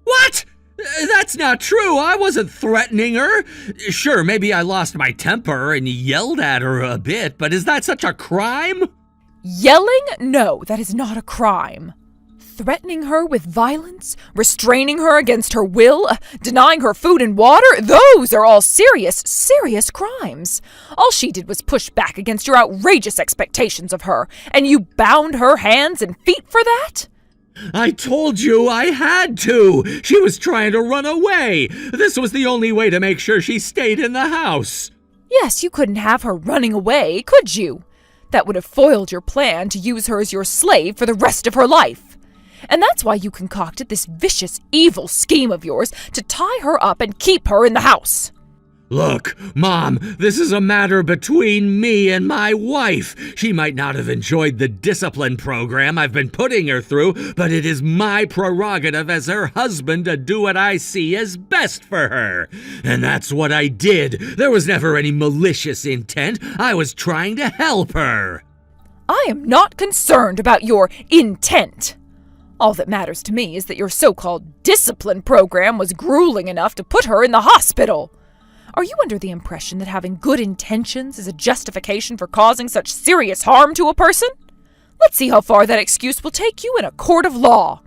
What? That's not true. I wasn't threatening her. Sure, maybe I lost my temper and yelled at her a bit, but is that such a crime? Yelling? No, that is not a crime. Threatening her with violence, restraining her against her will, denying her food and water, those are all serious, serious crimes. All she did was push back against your outrageous expectations of her, and you bound her hands and feet for that? I told you I had to. She was trying to run away. This was the only way to make sure she stayed in the house. Yes, you couldn't have her running away, could you? That would have foiled your plan to use her as your slave for the rest of her life. And that's why you concocted this vicious, evil scheme of yours to tie her up and keep her in the house. Look, Mom, this is a matter between me and my wife. She might not have enjoyed the discipline program I've been putting her through, but it is my prerogative as her husband to do what I see as best for her. And that's what I did. There was never any malicious intent. I was trying to help her. I am not concerned about your intent. All that matters to me is that your so-called discipline program was grueling enough to put her in the hospital. Are you under the impression that having good intentions is a justification for causing such serious harm to a person? Let's see how far that excuse will take you in a court of law.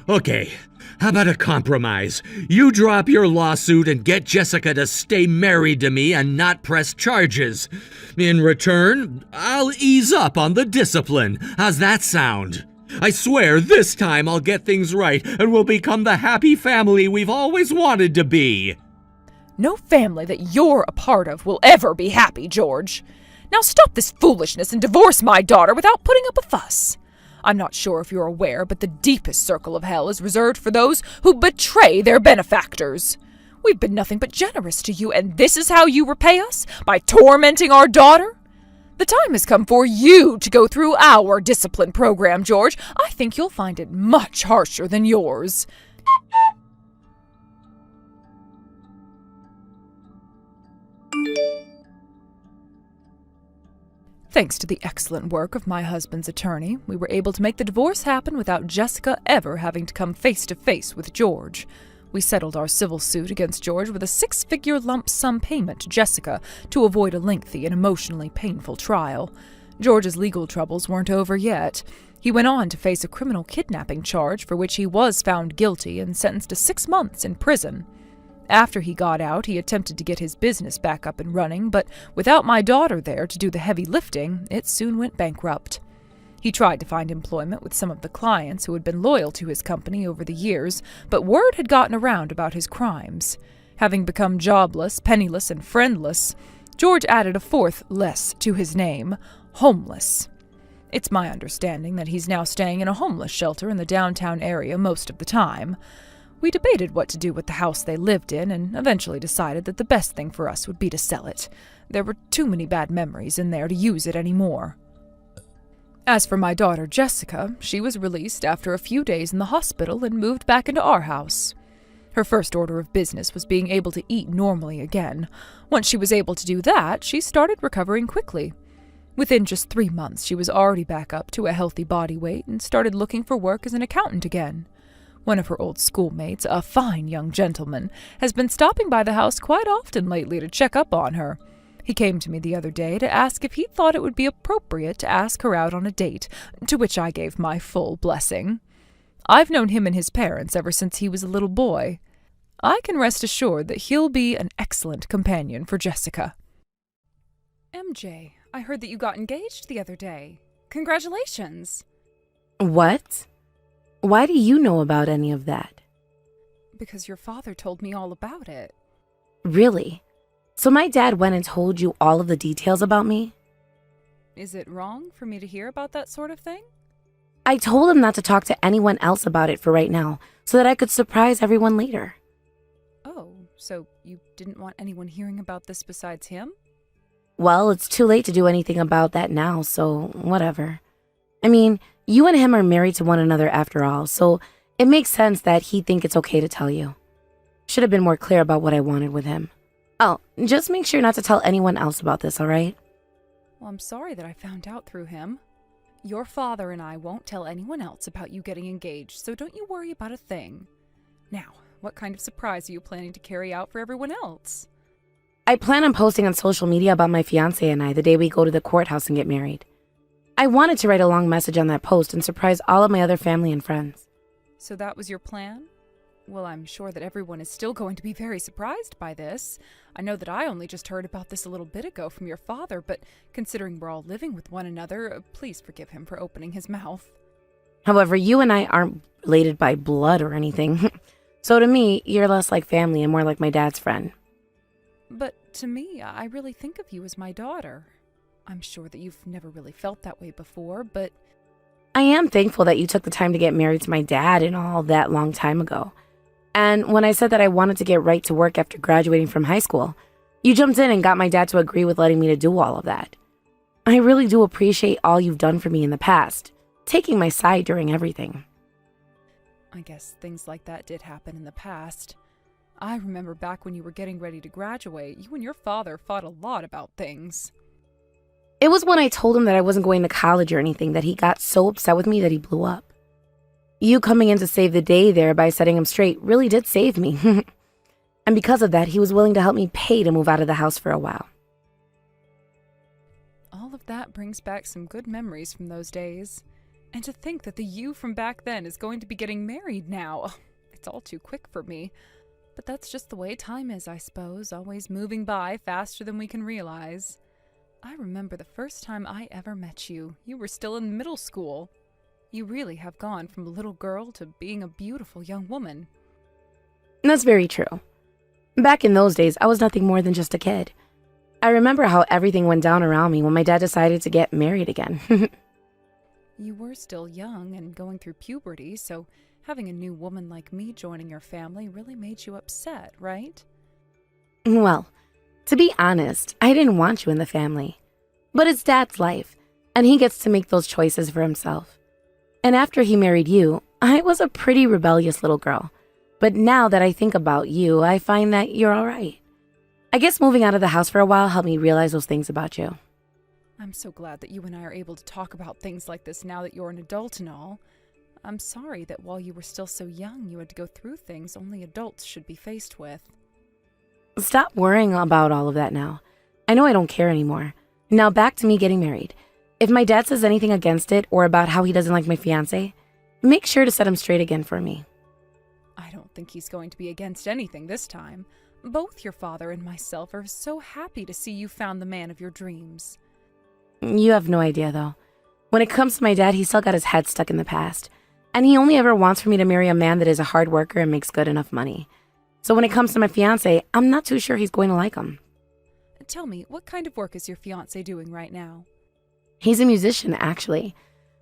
Okay, how about a compromise? You drop your lawsuit and get Jessica to stay married to me and not press charges. In return, I'll ease up on the discipline. How's that sound? I swear this time I'll get things right and we'll become the happy family we've always wanted to be. No family that you're a part of will ever be happy, George. Now stop this foolishness and divorce my daughter without putting up a fuss. I'm not sure if you're aware, but the deepest circle of hell is reserved for those who betray their benefactors. We've been nothing but generous to you, and this is how you repay us? By tormenting our daughter? The time has come for you to go through our discipline program, George. I think you'll find it much harsher than yours. Thanks to the excellent work of my husband's attorney, we were able to make the divorce happen without Jessica ever having to come face to face with George. We settled our civil suit against George with a 6-figure lump sum payment to Jessica to avoid a lengthy and emotionally painful trial. George's legal troubles weren't over yet. He went on to face a criminal kidnapping charge for which he was found guilty and sentenced to 6 months in prison. After he got out, he attempted to get his business back up and running, but without my daughter there to do the heavy lifting, it soon went bankrupt. He tried to find employment with some of the clients who had been loyal to his company over the years, but word had gotten around about his crimes. Having become jobless, penniless, and friendless, George added a fourth less to his name, homeless. It's my understanding that he's now staying in a homeless shelter in the downtown area most of the time. We debated what to do with the house they lived in and eventually decided that the best thing for us would be to sell it. There were too many bad memories in there to use it anymore. As for my daughter Jessica, she was released after a few days in the hospital and moved back into our house. Her first order of business was being able to eat normally again. Once she was able to do that, she started recovering quickly. Within just 3 months, she was already back up to a healthy body weight and started looking for work as an accountant again. One of her old schoolmates, a fine young gentleman, has been stopping by the house quite often lately to check up on her. He came to me the other day to ask if he thought it would be appropriate to ask her out on a date, to which I gave my full blessing. I've known him and his parents ever since he was a little boy. I can rest assured that he'll be an excellent companion for Jessica. MJ, I heard that you got engaged the other day. Congratulations. What? Why do you know about any of that? Because your father told me all about it. Really? So my dad went and told you all of the details about me? Is it wrong for me to hear about that sort of thing? I told him not to talk to anyone else about it for right now, so that I could surprise everyone later. Oh, so you didn't want anyone hearing about this besides him? Well, it's too late to do anything about that now, so whatever. I mean, you and him are married to one another after all, so it makes sense that he'd think it's okay to tell you. Should have been more clear about what I wanted with him. Oh, just make sure not to tell anyone else about this, alright? Well, I'm sorry that I found out through him. Your father and I won't tell anyone else about you getting engaged, so don't you worry about a thing. Now, what kind of surprise are you planning to carry out for everyone else? I plan on posting on social media about my fiancé and I the day we go to the courthouse and get married. I wanted to write a long message on that post and surprise all of my other family and friends. So that was your plan? Well, I'm sure that everyone is still going to be very surprised by this. I know that I only just heard about this a little bit ago from your father, but considering we're all living with one another, please forgive him for opening his mouth. However, you and I aren't related by blood or anything. So to me, you're less like family and more like my dad's friend. But to me, I really think of you as my daughter. I'm sure that you've never really felt that way before, but... I am thankful that you took the time to get married to my dad and all that long time ago. And when I said that I wanted to get right to work after graduating from high school, you jumped in and got my dad to agree with letting me to do all of that. I really do appreciate all you've done for me in the past, taking my side during everything. I guess things like that did happen in the past. I remember back when you were getting ready to graduate, you and your father fought a lot about things. It was when I told him that I wasn't going to college or anything that he got so upset with me that he blew up. You coming in to save the day there by setting him straight really did save me. And because of that, he was willing to help me pay to move out of the house for a while. All of that brings back some good memories from those days. And to think that the you from back then is going to be getting married now. It's all too quick for me. But that's just the way time is, I suppose, always moving by faster than we can realize. I remember the first time I ever met you. You were still in middle school. You really have gone from a little girl to being a beautiful young woman. That's very true. Back in those days, I was nothing more than just a kid. I remember how everything went down around me when my dad decided to get married again. You were still young and going through puberty, so having a new woman like me joining your family really made you upset, right? Well, to be honest, I didn't want you in the family. But it's Dad's life, and he gets to make those choices for himself. And after he married you, I was a pretty rebellious little girl. But now that I think about you, I find that you're all right. I guess moving out of the house for a while helped me realize those things about you. I'm so glad that you and I are able to talk about things like this now that you're an adult and all. I'm sorry that while you were still so young, you had to go through things only adults should be faced with. Stop worrying about all of that now. I know I don't care anymore. Now back to me getting married. If my dad says anything against it or about how he doesn't like my fiancé, make sure to set him straight again for me. I don't think he's going to be against anything this time. Both your father and myself are so happy to see you found the man of your dreams. You have no idea, though. When it comes to my dad, he's still got his head stuck in the past. And he only ever wants for me to marry a man that is a hard worker and makes good enough money. So when it comes to my fiancé, I'm not too sure he's going to like him. Tell me, what kind of work is your fiancé doing right now? He's a musician, actually.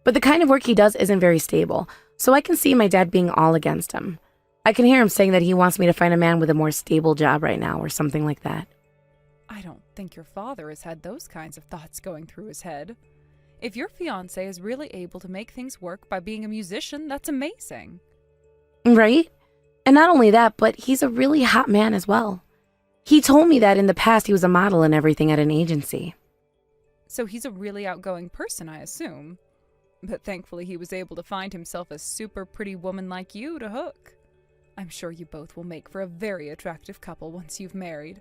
But the kind of work he does isn't very stable, so I can see my dad being all against him. I can hear him saying that he wants me to find a man with a more stable job right now or something like that. I don't think your father has had those kinds of thoughts going through his head. If your fiancé is really able to make things work by being a musician, that's amazing. Right? And not only that, but he's a really hot man as well. He told me that in the past he was a model and everything at an agency. So he's a really outgoing person, I assume. but thankfully he was able to find himself a super pretty woman like you to hook. I'm sure you both will make for a very attractive couple once you've married.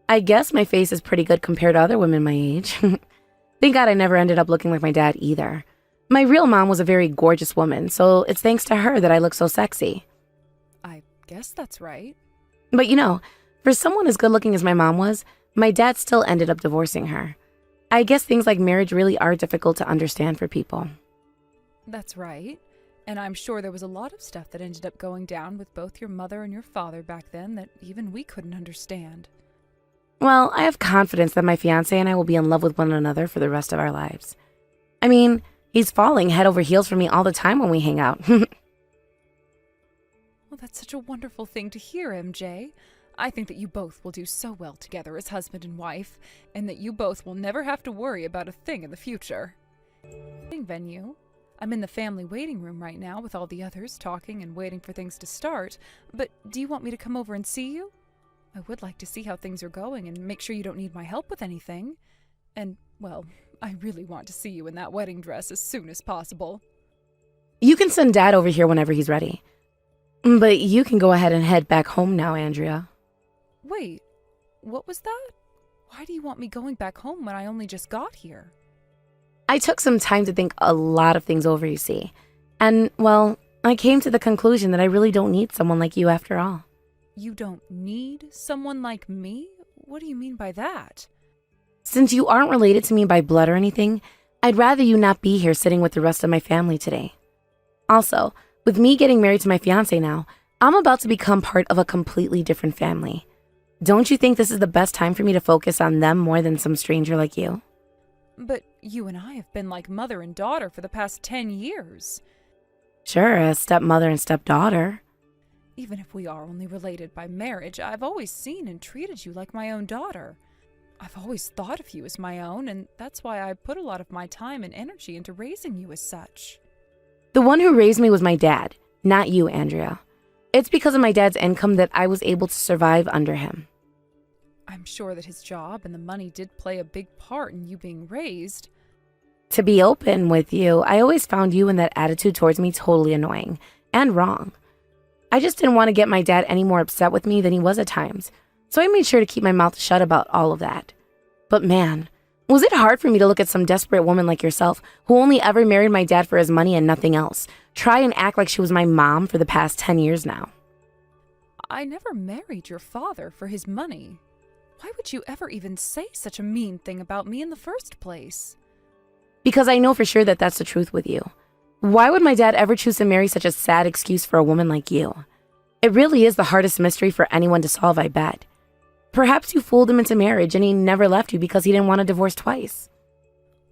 I guess my face is pretty good compared to other women my age. Thank God I never ended up looking like my dad either. My real mom was a very gorgeous woman, so it's thanks to her that I look so sexy. I guess that's right. But for someone as good looking as my mom was, my dad still ended up divorcing her. I guess things like marriage really are difficult to understand for people. That's right. And I'm sure there was a lot of stuff that ended up going down with both your mother and your father back then that even we couldn't understand. Well, I have confidence that my fiancé and I will be in love with one another for the rest of our lives. I mean, he's falling head over heels for me all the time when we hang out. Well, that's such a wonderful thing to hear, MJ. I think that you both will do so well together as husband and wife, and that you both will never have to worry about a thing in the future. Venue. I'm in the family waiting room right now with all the others talking and waiting for things to start, but do you want me to come over and see you? I would like to see how things are going and make sure you don't need my help with anything. And, well, I really want to see you in that wedding dress as soon as possible. You can send Dad over here whenever he's ready. But you can go ahead and head back home now, Andrea. Wait, what was that? Why do you want me going back home when I only just got here? I took some time to think a lot of things over, you see. And, well, I came to the conclusion that I really don't need someone like you after all. You don't need someone like me? What do you mean by that? Since you aren't related to me by blood or anything, I'd rather you not be here sitting with the rest of my family today. Also, with me getting married to my fiancé now, I'm about to become part of a completely different family. Don't you think this is the best time for me to focus on them more than some stranger like you? But you and I have been like mother and daughter for the past 10 years. Sure, as stepmother and stepdaughter. Even if we are only related by marriage, I've always seen and treated you like my own daughter. I've always thought of you as my own, and that's why I put a lot of my time and energy into raising you as such. The one who raised me was my dad, not you, Andrea. It's because of my dad's income that I was able to survive under him. I'm sure that his job and the money did play a big part in you being raised. To be open with you, I always found you and that attitude towards me totally annoying and wrong. I just didn't want to get my dad any more upset with me than he was at times, so I made sure to keep my mouth shut about all of that. But man, was it hard for me to look at some desperate woman like yourself, who only ever married my dad for his money and nothing else, try and act like she was my mom for the past 10 years now. I never married your father for his money. Why would you ever even say such a mean thing about me in the first place? Because I know for sure that that's the truth with you. Why would my dad ever choose to marry such a sad excuse for a woman like you? It really is the hardest mystery for anyone to solve, I bet. Perhaps you fooled him into marriage and he never left you because he didn't want a divorce twice.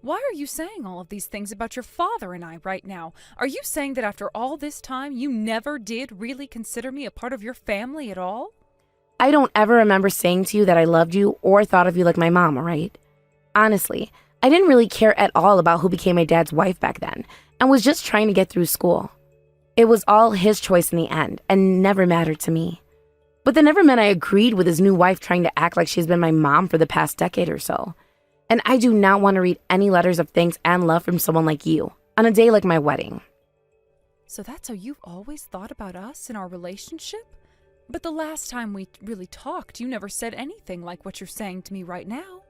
Why are you saying all of these things about your father and I right now? Are you saying that after all this time, you never did really consider me a part of your family at all? I don't ever remember saying to you that I loved you or thought of you like my mom, right? Honestly, I didn't really care at all about who became my dad's wife back then and was just trying to get through school. It was all his choice in the end and never mattered to me. But that never meant I agreed with his new wife trying to act like she's been my mom for the past decade or so. And I do not want to read any letters of thanks and love from someone like you on a day like my wedding. So that's how you've always thought about us and our relationship? But the last time we really talked, you never said anything like what you're saying to me right now.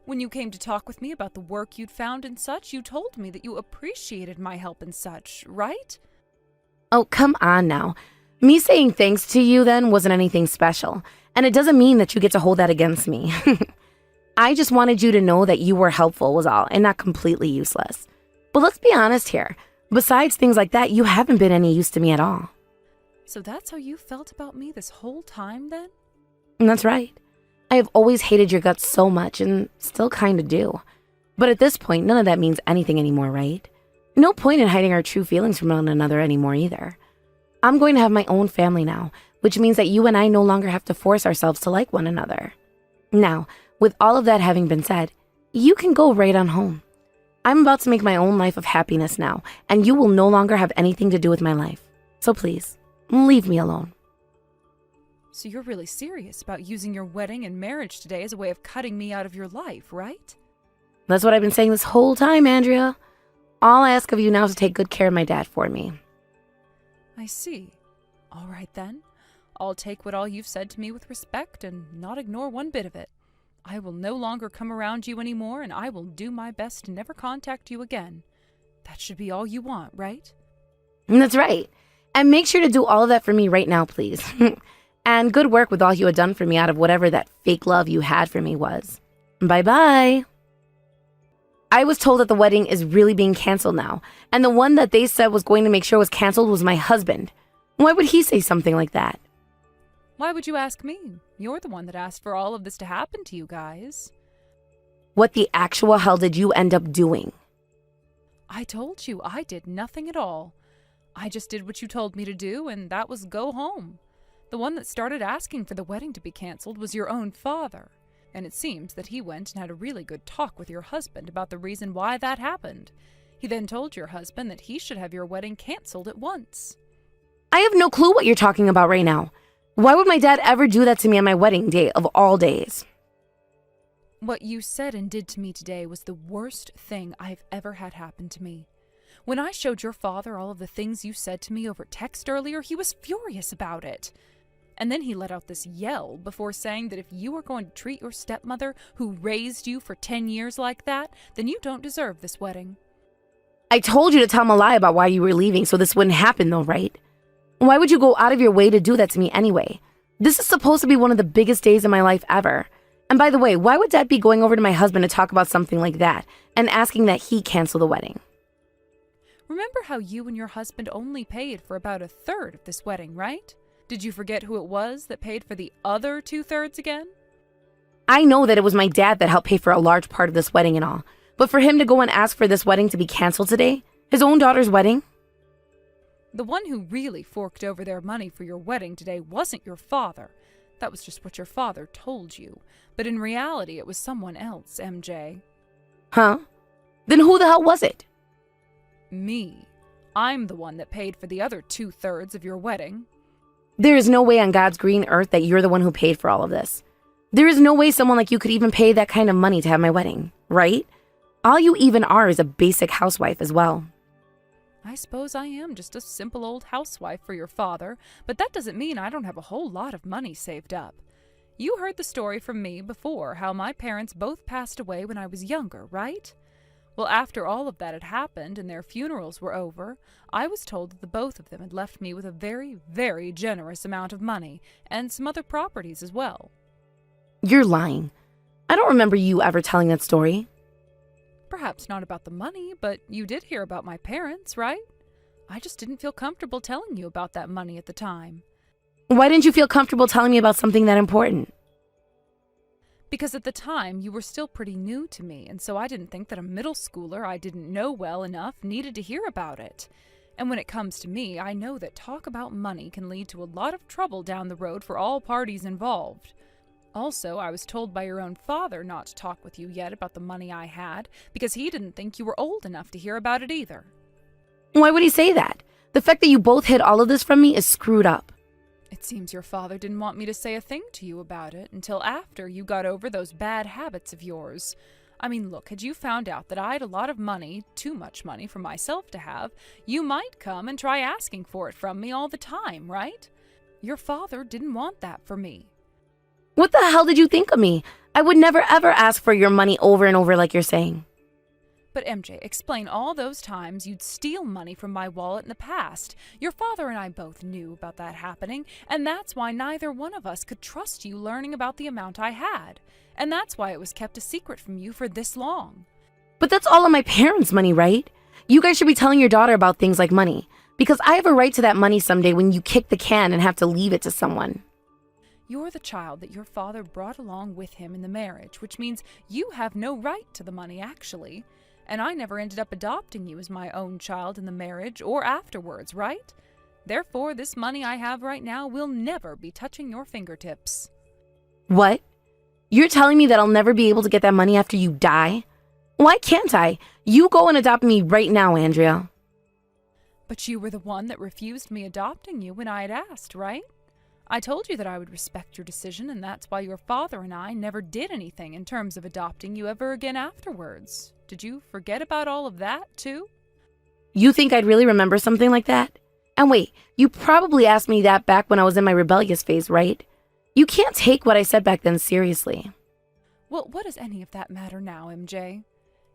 When you came to talk with me about the work you'd found and such, you told me that you appreciated my help and such, right? Oh, come on now. Me saying thanks to you then wasn't anything special, and it doesn't mean that you get to hold that against me. I just wanted you to know that you were helpful was all, and not completely useless. But let's be honest here. Besides things like that, you haven't been any use to me at all. So that's how you felt about me this whole time then? And that's right. I have always hated your guts so much, and still kind of do. But at this point, none of that means anything anymore, right? No point in hiding our true feelings from one another anymore either. I'm going to have my own family now, which means that you and I no longer have to force ourselves to like one another. Now, with all of that having been said, you can go right on home. I'm about to make my own life of happiness now, and you will no longer have anything to do with my life. So please, leave me alone. So you're really serious about using your wedding and marriage today as a way of cutting me out of your life, right? That's what I've been saying this whole time, Andrea. all I ask of you now is to take good care of my dad for me. I see. All right then. I'll take what all you've said to me with respect and not ignore one bit of it. I will no longer come around you anymore, and I will do my best to never contact you again. That should be all you want, right? That's right. And make sure to do all of that for me right now, please. And good work with all you had done for me out of whatever that fake love you had for me was. Bye-bye. I was told that the wedding is really being canceled now, and the one that they said was going to make sure was canceled was my husband. Why would he say something like that? Why would you ask me? You're the one that asked for all of this to happen to you guys. What the actual hell did you end up doing? I told you I did nothing at all. I just did what you told me to do, and that was go home. The one that started asking for the wedding to be canceled was your own father, and it seems that he went and had a really good talk with your husband about the reason why that happened. He then told your husband that he should have your wedding canceled at once. I have no clue what you're talking about right now. Why would my dad ever do that to me on my wedding day of all days? What you said and did to me today was the worst thing I've ever had happen to me. When I showed your father all of the things you said to me over text earlier, he was furious about it. And then he let out this yell before saying that if you were going to treat your stepmother, who raised you for 10 years like that, then you don't deserve this wedding. I told you to tell him a lie about why you were leaving so this wouldn't happen though, right? Why would you go out of your way to do that to me anyway? This is supposed to be one of the biggest days of my life ever. And by the way, why would Dad be going over to my husband to talk about something like that and asking that he cancel the wedding? Remember how you and your husband only paid for about a third of this wedding, right? Did you forget who it was that paid for the other 2/3 again? I know that it was my dad that helped pay for a large part of this wedding and all, but for him to go and ask for this wedding to be canceled today, his own daughter's wedding? The one who really forked over their money for your wedding today wasn't your father. That was just what your father told you. But in reality, it was someone else, MJ. Huh? Then who the hell was it? Me. I'm the one that paid for the other 2/3 of your wedding. There is no way on God's green earth that you're the one who paid for all of this. There is no way someone like you could even pay that kind of money to have my wedding, right? All you even are is a basic housewife as well. I suppose I am just a simple old housewife for your father, but that doesn't mean I don't have a whole lot of money saved up. You heard the story from me before, how my parents both passed away when I was younger, right? Well, after all of that had happened and their funerals were over, I was told that the both of them had left me with a very, very generous amount of money and some other properties as well. You're lying. I don't remember you ever telling that story. Perhaps not about the money, but you did hear about my parents, right? I just didn't feel comfortable telling you about that money at the time. Why didn't you feel comfortable telling me about something that important? Because at the time, you were still pretty new to me, and so I didn't think that a middle schooler I didn't know well enough needed to hear about it. And when it comes to me, I know that talk about money can lead to a lot of trouble down the road for all parties involved. Also, I was told by your own father not to talk with you yet about the money I had, because he didn't think you were old enough to hear about it either. Why would he say that? The fact that you both hid all of this from me is screwed up. It seems your father didn't want me to say a thing to you about it until after you got over those bad habits of yours. I mean, look, had you found out that I had a lot of money, too much money for myself to have, you might come and try asking for it from me all the time, right? Your father didn't want that for me. What the hell did you think of me? I would never ever ask for your money over and over like you're saying. But MJ, explain all those times you'd steal money from my wallet in the past. Your father and I both knew about that happening, and that's why neither one of us could trust you learning about the amount I had. And that's why it was kept a secret from you for this long. But that's all of my parents' money, right? You guys should be telling your daughter about things like money, because I have a right to that money someday when you kick the can and have to leave it to someone. You're the child that your father brought along with him in the marriage, which means you have no right to the money, actually. And I never ended up adopting you as my own child in the marriage or afterwards, right? Therefore, this money I have right now will never be touching your fingertips. What? You're telling me that I'll never be able to get that money after you die? Why can't I? You go and adopt me right now, Andrea. But you were the one that refused me adopting you when I had asked, right? I told you that I would respect your decision, and that's why your father and I never did anything in terms of adopting you ever again afterwards. Did you forget about all of that, too? You think I'd really remember something like that? And wait, you probably asked me that back when I was in my rebellious phase, right? You can't take what I said back then seriously. Well, what does any of that matter now, MJ?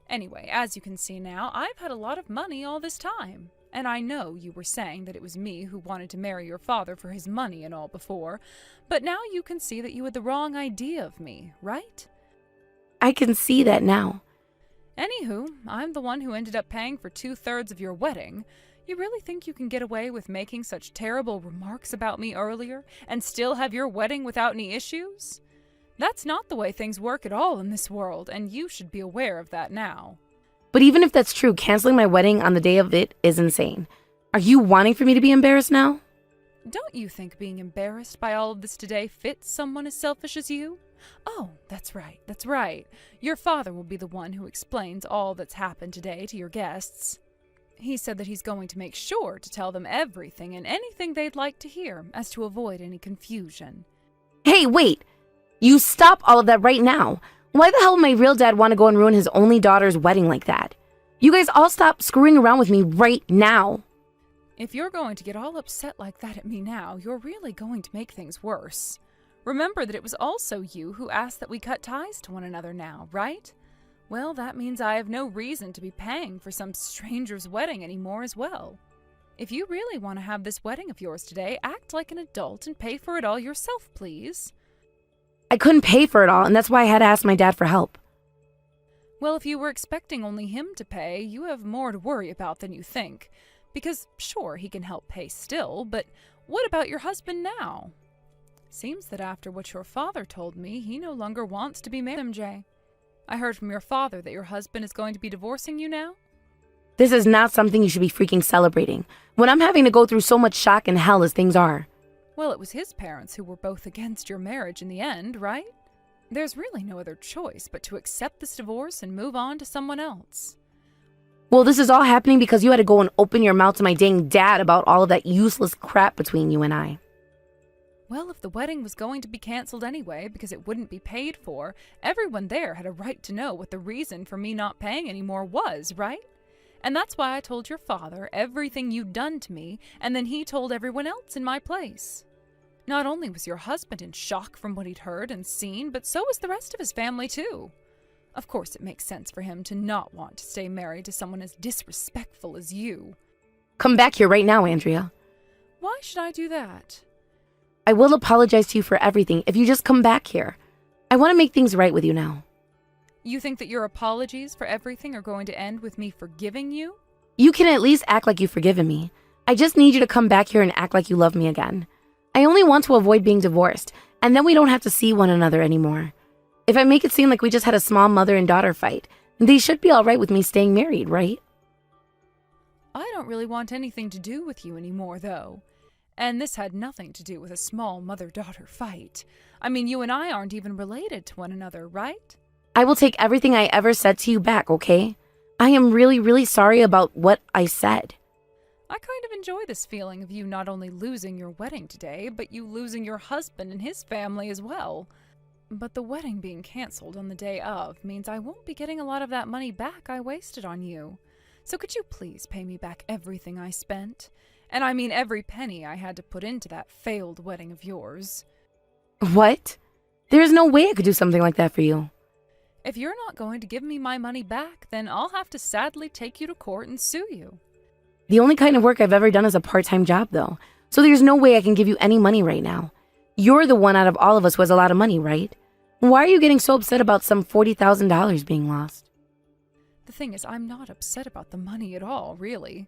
Anyway, as you can see now, I've had a lot of money all this time. And I know you were saying that it was me who wanted to marry your father for his money and all before, but now you can see that you had the wrong idea of me, right? I can see that now. Anywho, I'm the one who ended up paying for 2/3 of your wedding. You really think you can get away with making such terrible remarks about me earlier and still have your wedding without any issues? That's not the way things work at all in this world, and you should be aware of that now. But even if that's true, canceling my wedding on the day of it is insane. Are you wanting for me to be embarrassed now? Don't you think being embarrassed by all of this today fits someone as selfish as you? Oh, that's right. Your father will be the one who explains all that's happened today to your guests. He said that he's going to make sure to tell them everything and anything they'd like to hear, as to avoid any confusion. Hey, wait! You stop all of that right now. Why the hell would my real dad want to go and ruin his only daughter's wedding like that? You guys all stop screwing around with me right now. If you're going to get all upset like that at me now, you're really going to make things worse. Remember that it was also you who asked that we cut ties to one another now, right? Well, that means I have no reason to be paying for some stranger's wedding anymore as well. If you really want to have this wedding of yours today, act like an adult and pay for it all yourself, please. I couldn't pay for it all, and that's why I had to ask my dad for help. Well, if you were expecting only him to pay, you have more to worry about than you think. Because, sure, he can help pay still, but what about your husband now? Seems that after what your father told me, he no longer wants to be married, MJ. I heard from your father that your husband is going to be divorcing you now? This is not something you should be freaking celebrating, when I'm having to go through so much shock and hell as things are. Well, it was his parents who were both against your marriage in the end, right? There's really no other choice but to accept this divorce and move on to someone else. Well, this is all happening because you had to go and open your mouth to my dang dad about all of that useless crap between you and I. Well, if the wedding was going to be canceled anyway because it wouldn't be paid for, everyone there had a right to know what the reason for me not paying anymore was, right? And that's why I told your father everything you'd done to me, and then he told everyone else in my place. Not only was your husband in shock from what he'd heard and seen, but so was the rest of his family too. Of course, it makes sense for him to not want to stay married to someone as disrespectful as you. Come back here right now, Andrea. Why should I do that? I will apologize to you for everything if you just come back here. I want to make things right with you now. You think that your apologies for everything are going to end with me forgiving you? You can at least act like you've forgiven me. I just need you to come back here and act like you love me again. I only want to avoid being divorced, and then we don't have to see one another anymore. If I make it seem like we just had a small mother and daughter fight, they should be all right with me staying married, right? I don't really want anything to do with you anymore, though. And this had nothing to do with a small mother-daughter fight. I mean, you and I aren't even related to one another, right? I will take everything I ever said to you back, okay? I am really, really sorry about what I said. I kind of enjoy this feeling of you not only losing your wedding today, but you losing your husband and his family as well. But the wedding being canceled on the day of means I won't be getting a lot of that money back I wasted on you. So could you please pay me back everything I spent? And I mean every penny I had to put into that failed wedding of yours. What? There is no way I could do something like that for you. If you're not going to give me my money back, then I'll have to sadly take you to court and sue you. The only kind of work I've ever done is a part-time job, though. So there's no way I can give you any money right now. You're the one out of all of us who has a lot of money, right? Why are you getting so upset about some $40,000 being lost? The thing is, I'm not upset about the money at all, really.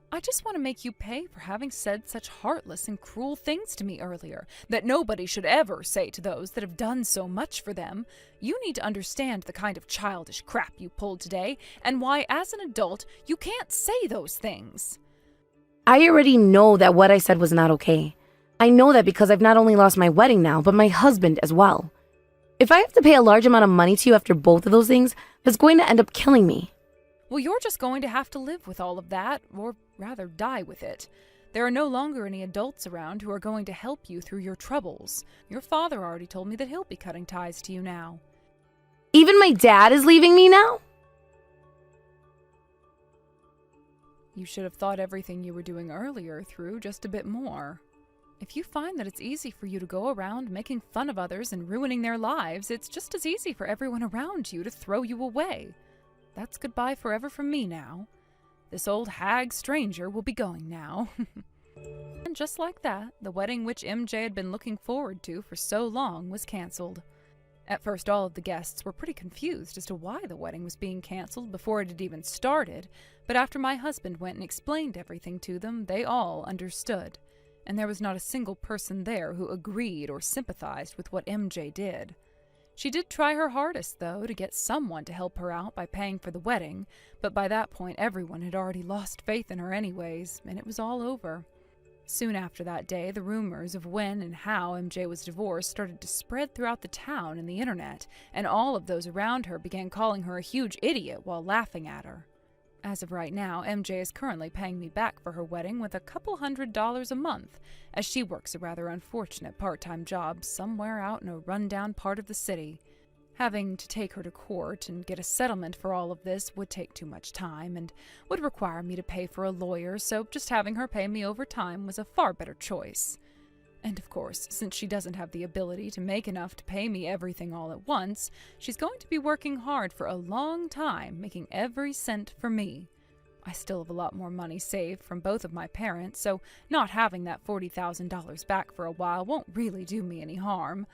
I just want to make you pay for having said such heartless and cruel things to me earlier, that nobody should ever say to those that have done so much for them. You need to understand the kind of childish crap you pulled today, and why, as an adult, you can't say those things. I already know that what I said was not okay. I know that because I've not only lost my wedding now, but my husband as well. If I have to pay a large amount of money to you after both of those things, that's going to end up killing me. Well, you're just going to have to live with all of that, or rather die with it. There are no longer any adults around who are going to help you through your troubles. Your father already told me that he'll be cutting ties to you now. Even my dad is leaving me now? You should have thought everything you were doing earlier through just a bit more. If you find that it's easy for you to go around making fun of others and ruining their lives, it's just as easy for everyone around you to throw you away. That's goodbye forever from me now. This old hag stranger will be going now. And just like that, the wedding which MJ had been looking forward to for so long was cancelled. At first, all of the guests were pretty confused as to why the wedding was being cancelled before it had even started, but after my husband went and explained everything to them, they all understood, and there was not a single person there who agreed or sympathized with what MJ did. She did try her hardest, though, to get someone to help her out by paying for the wedding, but by that point everyone had already lost faith in her anyways, and it was all over. Soon after that day, the rumors of when and how MJ was divorced started to spread throughout the town and the internet, and all of those around her began calling her a huge idiot while laughing at her. As of right now, MJ is currently paying me back for her wedding with a couple $100 a month, as she works a rather unfortunate part-time job somewhere out in a rundown part of the city. Having to take her to court and get a settlement for all of this would take too much time and would require me to pay for a lawyer, so just having her pay me over time was a far better choice. And of course, since she doesn't have the ability to make enough to pay me everything all at once, she's going to be working hard for a long time, making every cent for me. I still have a lot more money saved from both of my parents, so not having that $40,000 back for a while won't really do me any harm.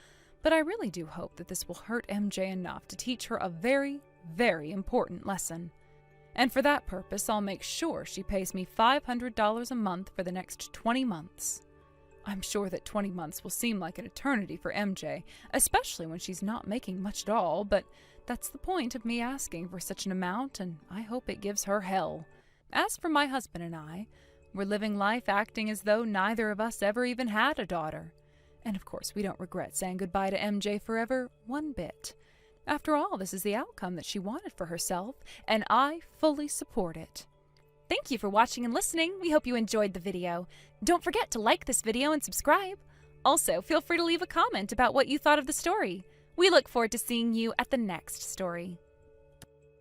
But I really do hope that this will hurt MJ enough to teach her a very, very important lesson. And for that purpose, I'll make sure she pays me $500 a month for the next 20 months. I'm sure that 20 months will seem like an eternity for MJ, especially when she's not making much at all, but that's the point of me asking for such an amount, and I hope it gives her hell. As for my husband and I, we're living life acting as though neither of us ever even had a daughter. And of course, we don't regret saying goodbye to MJ forever one bit. After all, this is the outcome that she wanted for herself, and I fully support it. Thank you for watching and listening. We hope you enjoyed the video. Don't forget to like this video and subscribe. Also, feel free to leave a comment about what you thought of the story. We look forward to seeing you at the next story.